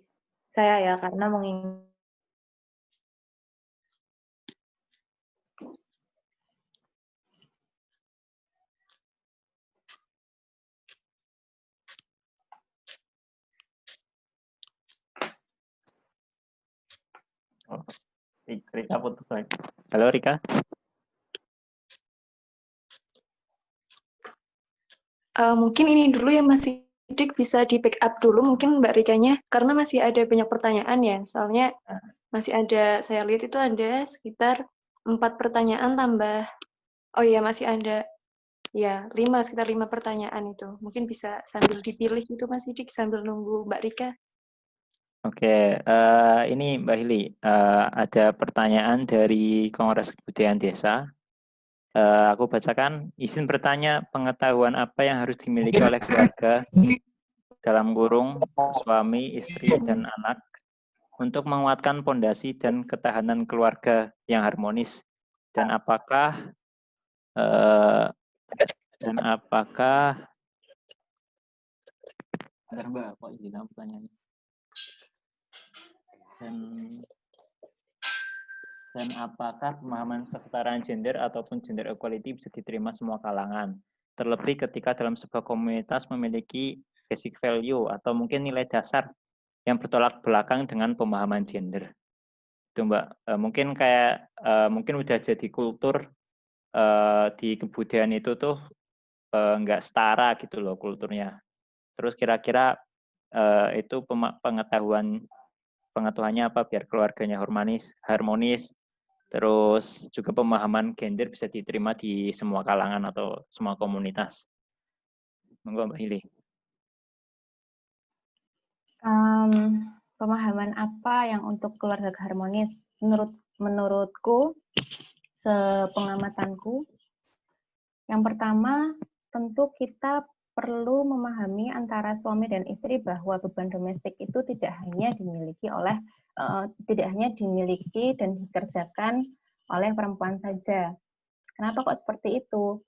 saya ya, karena mengingat Rika putus lagi. Halo Rika. Mungkin ini dulu ya Mas Sidik, bisa di backup dulu mungkin Mbak Rikanya, karena masih ada banyak pertanyaan ya. Soalnya masih ada, saya lihat itu ada sekitar 4 pertanyaan tambah, oh iya masih ada ya sekitar 5 pertanyaan itu. Mungkin bisa sambil dipilih itu Mas Sidik sambil nunggu Mbak Rika. Oke, ini Mbak Hili, ada pertanyaan dari Kongres Kebudayaan Desa. Aku bacakan, izin bertanya, pengetahuan apa yang harus dimiliki oleh keluarga dalam kurung suami, istri, dan anak untuk menguatkan pondasi dan ketahanan keluarga yang harmonis, dan apakah Bentar Mbak, kok izin pertanyaannya? Dan apakah pemahaman kesetaraan gender ataupun gender equality bisa diterima semua kalangan? Terlebih ketika dalam sebuah komunitas memiliki basic value atau mungkin nilai dasar yang bertolak belakang dengan pemahaman gender. Itu Mbak, mungkin mungkin udah jadi kultur di kebudayaan itu tuh nggak setara gitu loh kulturnya. Terus kira-kira itu pengetahuannya apa biar keluarganya harmonis, terus juga pemahaman gender bisa diterima di semua kalangan atau semua komunitas. Monggo Mbak Hili. Pemahaman apa yang untuk keluarga harmonis? Menurutku, sepengamatanku, yang pertama tentu kita perlu memahami antara suami dan istri bahwa beban domestik itu tidak hanya dimiliki dan dikerjakan oleh perempuan saja. Kenapa kok seperti itu?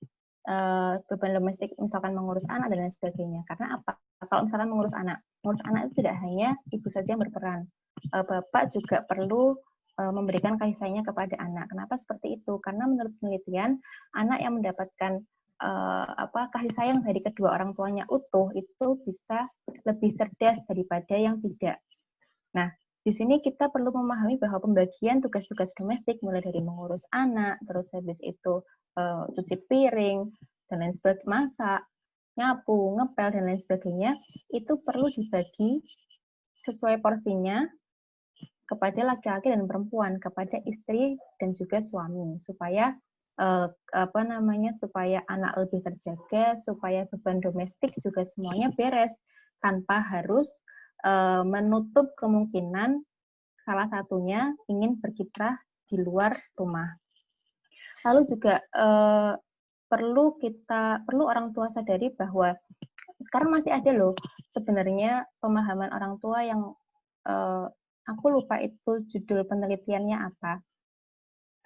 Beban domestik misalkan mengurus anak dan lain sebagainya. Karena apa? Kalau misalkan mengurus anak itu tidak hanya ibu saja yang berperan. Bapak juga perlu memberikan kasih sayangnya kepada anak. Kenapa seperti itu? Karena menurut penelitian, anak yang mendapatkan kasih sayang dari kedua orang tuanya utuh itu bisa lebih cerdas daripada yang tidak. Nah, di sini kita perlu memahami bahwa pembagian tugas-tugas domestik mulai dari mengurus anak, terus habis itu cuci piring dan lain sebagainya, masak, nyapu, ngepel dan lain sebagainya, itu perlu dibagi sesuai porsinya kepada laki-laki dan perempuan, kepada istri dan juga suami, supaya supaya anak lebih terjaga, supaya beban domestik juga semuanya beres tanpa harus menutup kemungkinan salah satunya ingin berkiprah di luar rumah. Lalu juga perlu orang tua sadari bahwa sekarang masih ada loh sebenarnya pemahaman orang tua yang aku lupa itu judul penelitiannya apa.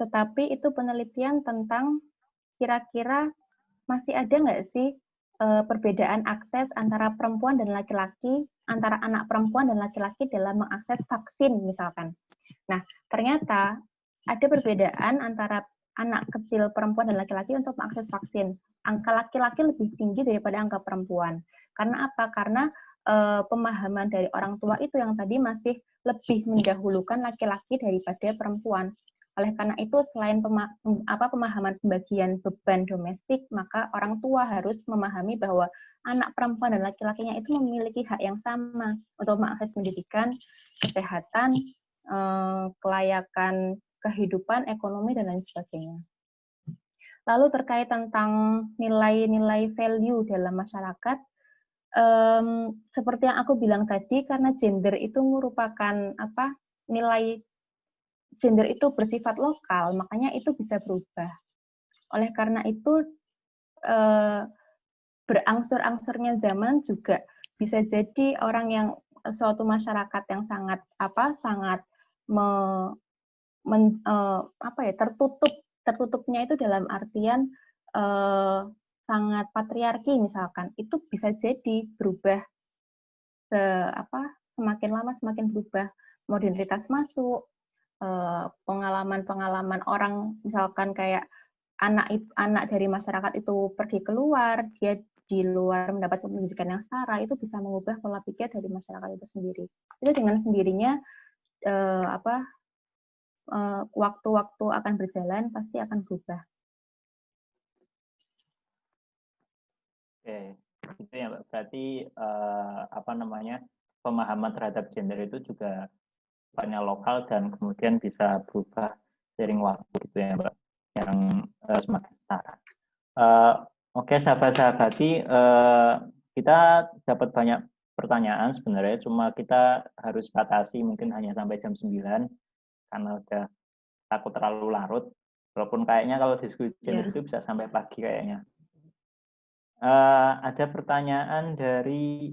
Tetapi itu penelitian tentang kira-kira masih ada nggak sih perbedaan akses antara perempuan dan laki-laki, antara anak perempuan dan laki-laki dalam mengakses vaksin misalkan. Nah, ternyata ada perbedaan antara anak kecil perempuan dan laki-laki untuk mengakses vaksin. Angka laki-laki lebih tinggi daripada angka perempuan. Karena apa? Karena pemahaman dari orang tua itu yang tadi masih lebih mendahulukan laki-laki daripada perempuan. Oleh karena itu, selain pemahaman pembagian beban domestik, maka orang tua harus memahami bahwa anak perempuan dan laki-lakinya itu memiliki hak yang sama untuk mengakses pendidikan, kesehatan, kelayakan kehidupan, ekonomi, dan lain sebagainya. Lalu terkait tentang nilai-nilai value dalam masyarakat, seperti yang aku bilang tadi, karena gender itu merupakan nilai gender itu bersifat lokal, makanya itu bisa berubah. Oleh karena itu, berangsur-angsurnya zaman juga bisa jadi orang yang suatu masyarakat yang sangat tertutup tertutupnya itu dalam artian sangat patriarki misalkan, itu bisa jadi berubah semakin lama semakin berubah, modernitas masuk, pengalaman-pengalaman orang misalkan kayak anak dari masyarakat itu pergi keluar, dia di luar mendapat pendidikan yang setara, itu bisa mengubah pola pikir dari masyarakat itu sendiri. Itu dengan sendirinya waktu-waktu akan berjalan pasti akan berubah. Oke, itu ya Mbak. Berarti pemahaman terhadap gender itu juga banyak lokal dan kemudian bisa berubah seiring waktu gitu ya Mbak, yang semakin setara. Oke, sahabat-sahabati, kita dapat banyak pertanyaan sebenarnya, cuma kita harus batasi mungkin hanya sampai jam 9 karena udah takut terlalu larut. Walaupun kayaknya kalau diskusi gender itu bisa sampai pagi kayaknya. Ada pertanyaan dari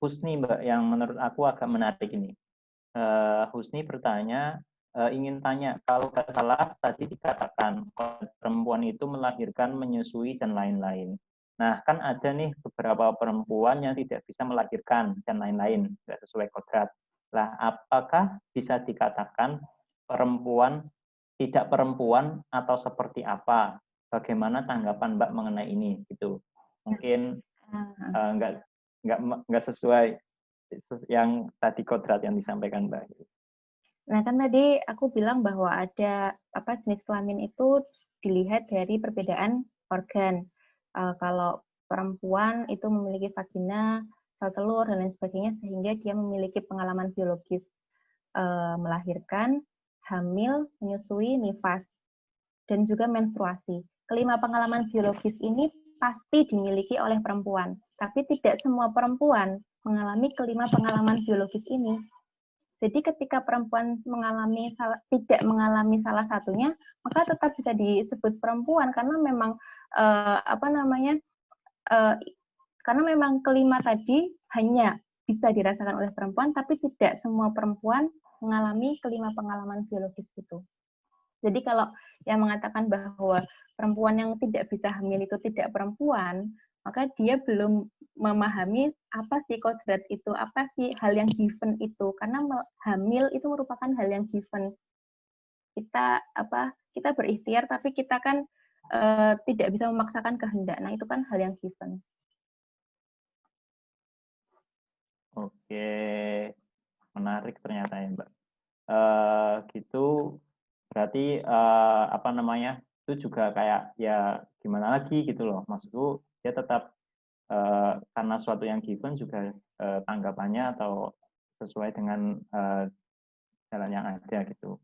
Husni Mbak yang menurut aku agak menarik ini. Husni bertanya, ingin tanya, kalau tidak salah tadi dikatakan perempuan itu melahirkan, menyusui, dan lain-lain. Nah, kan ada nih beberapa perempuan yang tidak bisa melahirkan dan lain-lain, tidak sesuai kodrat. Lah, apakah bisa dikatakan perempuan, tidak perempuan, atau seperti apa? Bagaimana tanggapan Mbak mengenai ini? Gitu. Mungkin nggak sesuai yang tadi kodrat yang disampaikan Mbak. Nah, kan tadi aku bilang bahwa ada jenis kelamin itu dilihat dari perbedaan organ. Kalau perempuan itu memiliki vagina, sel telur, dan lain sebagainya, sehingga dia memiliki pengalaman biologis melahirkan, hamil, menyusui, nifas, dan juga menstruasi. Kelima pengalaman biologis ini pasti dimiliki oleh perempuan, tapi tidak semua perempuan mengalami kelima pengalaman biologis ini. Jadi ketika perempuan tidak mengalami salah satunya, maka tetap bisa disebut perempuan karena memang karena memang kelima tadi hanya bisa dirasakan oleh perempuan, tapi tidak semua perempuan mengalami kelima pengalaman biologis itu. Jadi kalau yang mengatakan bahwa perempuan yang tidak bisa hamil itu tidak perempuan, maka dia belum memahami apa sih kodrat itu, apa sih hal yang given itu. Karena hamil itu merupakan hal yang given. Kita berikhtiar, tapi kita kan tidak bisa memaksakan kehendak. Nah, itu kan hal yang given. Oke, menarik ternyata ya Mbak. Gitu. Berarti itu juga kayak ya gimana lagi gitu loh, maksudku dia tetap karena suatu yang given juga tanggapannya atau sesuai dengan jalan yang ada gitu.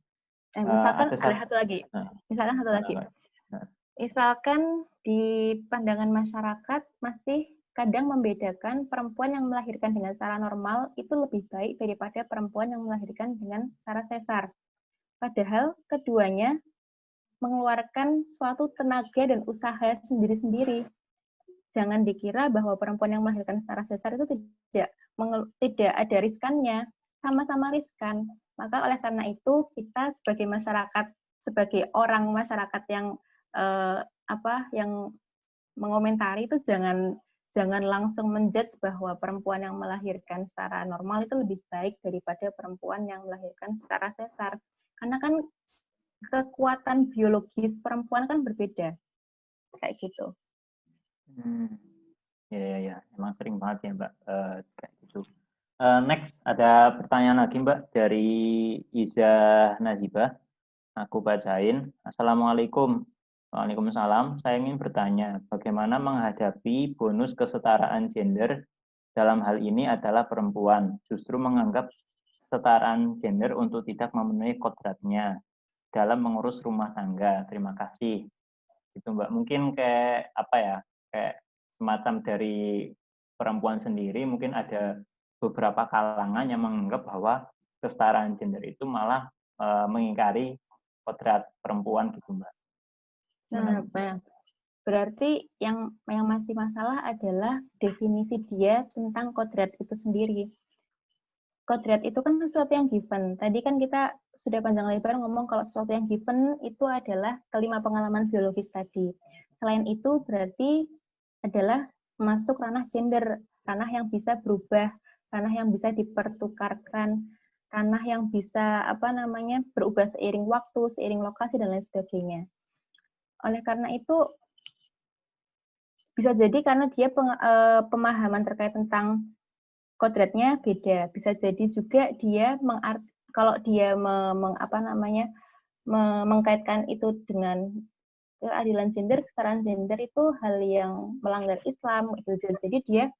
Misalkan ada satu lagi, misalkan di pandangan masyarakat masih kadang membedakan perempuan yang melahirkan dengan cara normal itu lebih baik daripada perempuan yang melahirkan dengan cara sesar. Padahal keduanya mengeluarkan suatu tenaga dan usaha sendiri-sendiri. Jangan dikira bahwa perempuan yang melahirkan secara sesar itu tidak ada riskannya, sama-sama riskan. Maka oleh karena itu kita sebagai masyarakat, sebagai orang masyarakat yang yang mengomentari itu jangan langsung menjudge bahwa perempuan yang melahirkan secara normal itu lebih baik daripada perempuan yang melahirkan secara sesar. Karena kan kekuatan biologis perempuan kan berbeda, kayak gitu. Ya, emang sering banget ya Mbak kayak gitu. Next ada pertanyaan lagi Mbak dari Iza Nazibah. Aku bacain. Assalamualaikum. Waalaikumsalam. Saya ingin bertanya, bagaimana menghadapi bonus kesetaraan gender? Dalam hal ini adalah perempuan justru menganggap kesetaraan gender untuk tidak memenuhi kodratnya dalam mengurus rumah tangga. Terima kasih. Itu Mbak. Mungkin kayak kayak semacam dari perempuan sendiri, mungkin ada beberapa kalangan yang menganggap bahwa kesetaraan gender itu malah mengingkari kodrat perempuan gitu Mbak. Nah, berarti yang masih masalah adalah definisi dia tentang kodrat itu sendiri. kodrat itu kan sesuatu yang given. Tadi kan kita sudah panjang lebar ngomong kalau sesuatu yang given itu adalah kelima pengalaman biologis tadi. Selain itu berarti adalah masuk ranah gender, ranah yang bisa berubah, ranah yang bisa dipertukarkan, ranah yang bisa berubah seiring waktu, seiring lokasi dan lain sebagainya. Oleh karena itu bisa jadi karena dia pemahaman terkait tentang kodratnya beda. Bisa jadi juga dia kalau dia mengkaitkan itu dengan keadilan gender, kesetaraan gender itu hal yang melanggar Islam. Jadi dia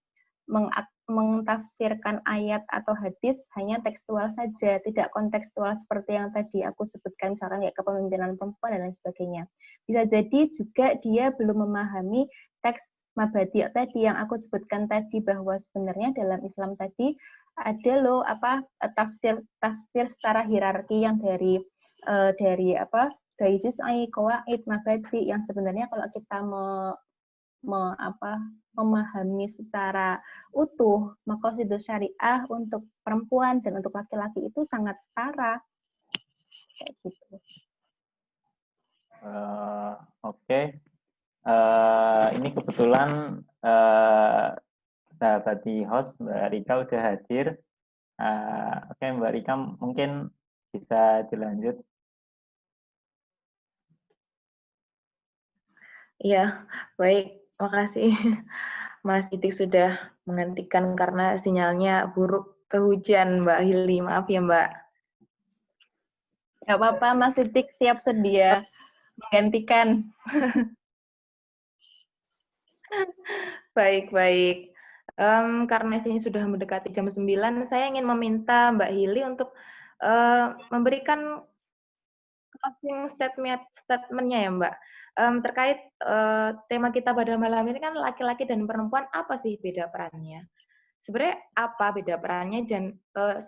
mentafsirkan ayat atau hadis hanya tekstual saja, tidak kontekstual seperti yang tadi aku sebutkan, misalkan kayak kepemimpinan perempuan dan lain sebagainya. Bisa jadi juga dia belum memahami teks mabadi' tadi yang aku sebutkan tadi, bahwa sebenarnya dalam Islam tadi ada loh tafsir secara hierarki yang dari juz'i, qawaid, mabadi' yang sebenarnya kalau kita memahami secara utuh maqasidus syariah untuk perempuan dan untuk laki-laki itu sangat setara. Kayak gitu. Oke. Ini kebetulan sahabat di host Mbak Rika udah hadir. Oke, Mbak Rika mungkin bisa dilanjut. Iya, baik. Makasih Mas Didik sudah menghentikan karena sinyalnya buruk, kehujan Mbak Hili. Maaf ya Mbak. Nggak apa-apa, Mas Didik siap sedia menggantikan. Baik. Karena ini sudah mendekati jam 9, saya ingin meminta Mbak Hili untuk memberikan closing statement-nya ya Mbak. Terkait tema kita pada malam ini kan laki-laki dan perempuan, apa sih beda perannya? Sebenarnya apa beda perannya, dan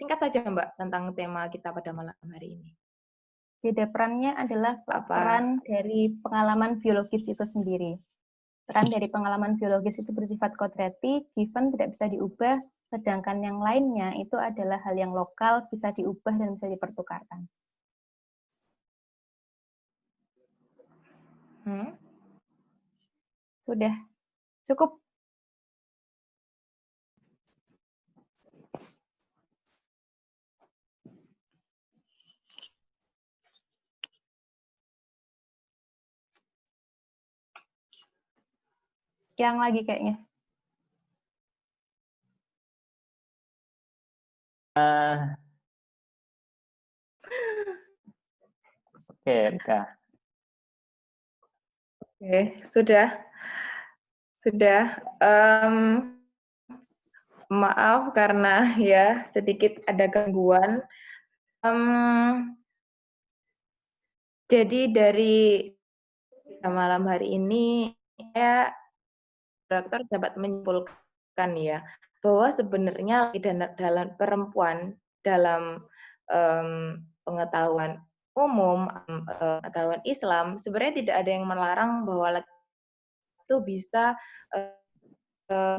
singkat saja Mbak tentang tema kita pada malam hari ini. Beda perannya adalah peran dari pengalaman biologis itu sendiri. Peran dari pengalaman biologis itu bersifat kodrati, given, tidak bisa diubah, sedangkan yang lainnya itu adalah hal yang lokal, bisa diubah dan bisa dipertukarkan. Sudah cukup. Yang lagi kayaknya. Oke, Rika. Oke, sudah. Maaf karena ya sedikit ada gangguan. Jadi dari malam hari ini saya dokter dapat menyimpulkan ya bahwa sebenarnya dalam perempuan dalam pengetahuan umum, pengetahuan Islam, sebenarnya tidak ada yang melarang bahwa laki itu bisa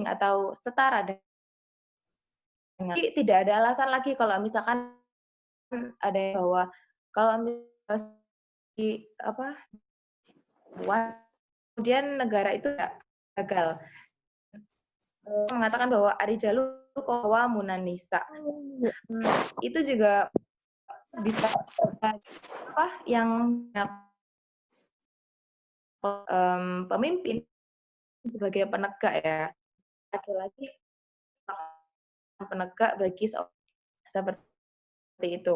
atau setara dengan, tidak ada alasan lagi kalau misalkan ada yang bahwa kalau misalkan kemudian negara itu gagal mengatakan bahwa arijalu qawamun nisa. Itu juga bisa yang pemimpin sebagai penegak ya, laki-laki penegak bagi seperti itu.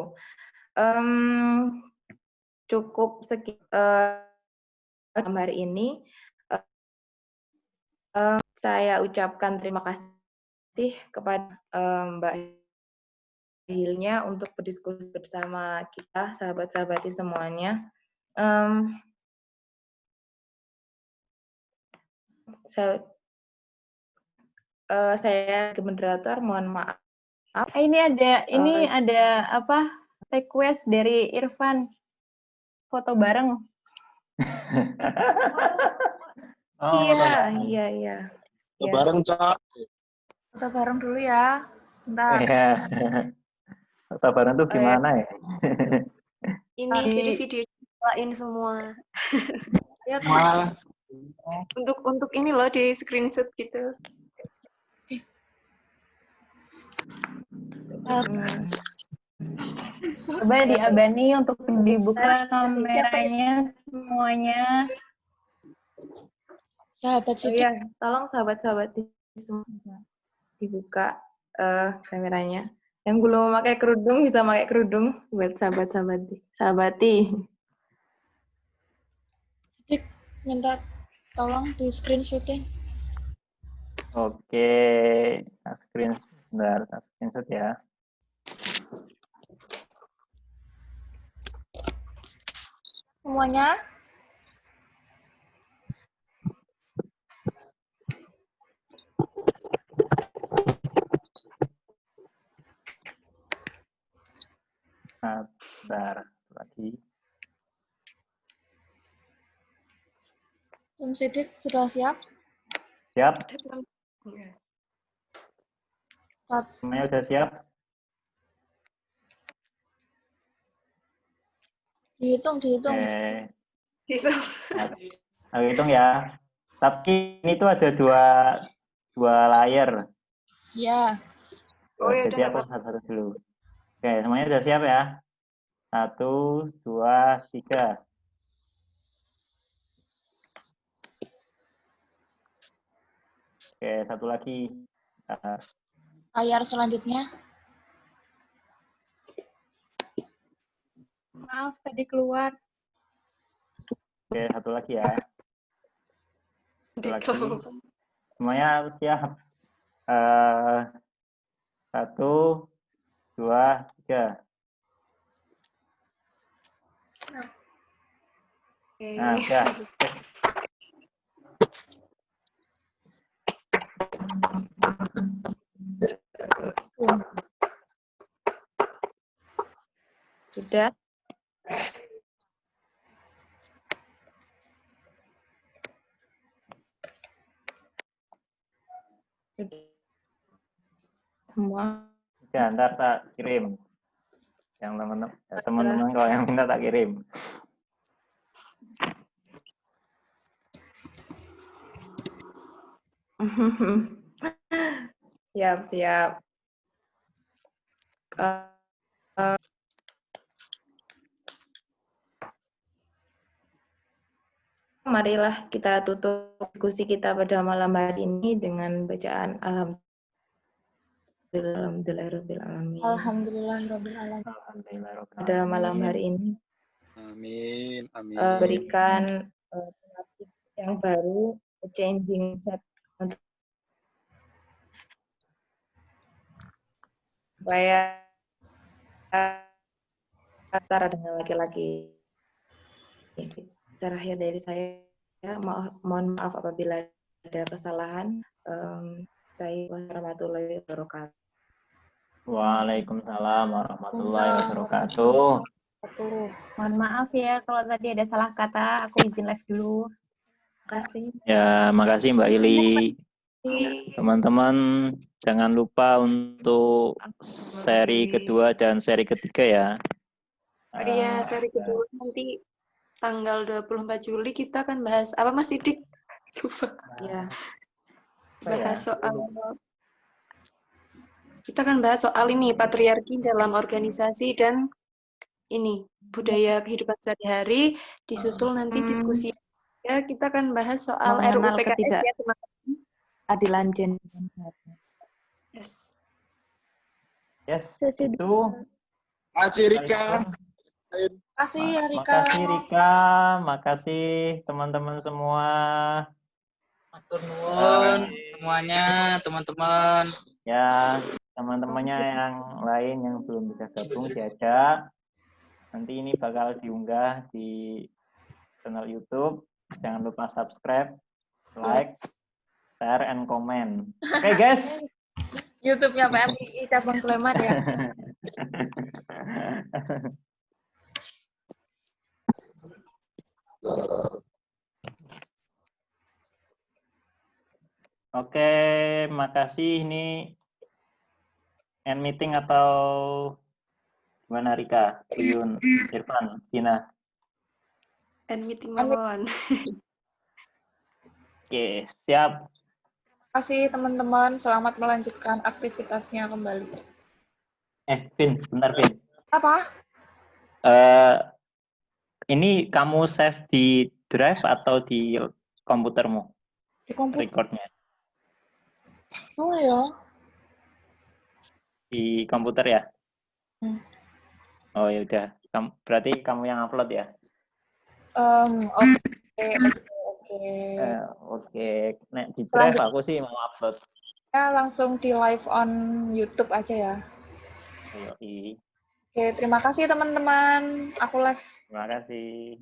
Cukup hari ini saya ucapkan terima kasih kepada Mbak Hilnya untuk berdiskusi bersama kita, sahabat-sahabati semuanya. Saya sebagai moderator mohon maaf. Ini ada request dari Irfan, foto bareng. Iya. Foto bareng, Cak. Foto bareng dulu ya, sebentar. Iya. Sabaran tuh gimana ya? Ini jadi video lain semua. Ya, Malah Untuk ini loh di screenshot gitu. Coba diabani untuk dibuka kameranya semuanya. Sahabat Sidik. Oh ya, tolong sahabat-sahabat dibuka kameranya. Yang belum memakai kerudung bisa pakai kerudung buat sahabati. Sidik, minta tolong di screenshotin. Oke, screenshot ya. Semuanya. Nah, bentar lagi. Tim Sidik sudah siap? Siap? Sat- Semuanya udah siap? Dihitung. Oke. Gitu. Aku hitung ya. Tapi ini tuh ada dua layar. Ya. Oh, ya Jadi udah, aku satu dulu. Oke, semuanya udah siap ya? 1, 2, 3. Oke, satu lagi. Layar selanjutnya. Maaf, tadi keluar. Oke, satu lagi ya. Satu lagi. Dikeluar. Semuanya harus siap. 1, 2, 3. Nah, udah. Sudah. Semua. Ya, ntar tak kirim. Yang teman-teman kalau yang minta tak kirim. Siap. Marilah kita tutup diskusi kita pada malam hari ini dengan bacaan Alhamdulillahirrahmanirrahim. Alhamdulillahirrahmanirrahim. Pada malam hari ini. Amin. Berikan topik yang baru, changing set supaya setara dengan laki-laki. Terakhir dari saya, mohon maaf apabila ada kesalahan. Warahmatullahi wabarakatuh. Waalaikumsalam warahmatullahi wabarakatuh. Mohon maaf ya kalau tadi ada salah kata. Aku izin live dulu. Terima kasih. Ya, makasih Mbak Ili. Teman-teman, jangan lupa untuk seri kedua dan seri ketiga ya. Iya, seri kedua nanti tanggal 24 Juli kita akan bahas apa Mas Sidik? Lupa. Ya. Kita akan bahas soal ini patriarki dalam organisasi dan ini budaya kehidupan sehari-hari. Disusul nanti diskusi ya, kita akan bahas soal RUU PKS ya teman-teman. Adilan gender. Yes. Itu. Makasih Rika. Makasih ya Rika. Makasih Rika, makasih teman-teman semua. Matur nuwun semuanya teman-teman. Ya, teman-temannya yang lain yang belum bisa gabung diajak. Nanti ini bakal diunggah di channel YouTube. Jangan lupa subscribe, like, share, and comment. Oke, guys. YouTube-nya PMI cabang Sleman ya. Oke, makasih. Ini end meeting atau Gimana Rika, Yun, Irfan, Cina? And meeting mohon. Oke, siap. Terima kasih teman-teman. Selamat melanjutkan aktivitasnya kembali. Vin, bentar Vin. Apa? Ini kamu save di drive atau di komputermu? Di komputer. Recordnya Oh ya. di komputer ya? Hmm. Oh ya udah. Berarti kamu yang upload ya? Oke. Nek di drive aku sih mau upload. Ya, langsung di live on YouTube aja ya. Yoi. Oke, terima kasih teman-teman. Aku live. Terima kasih.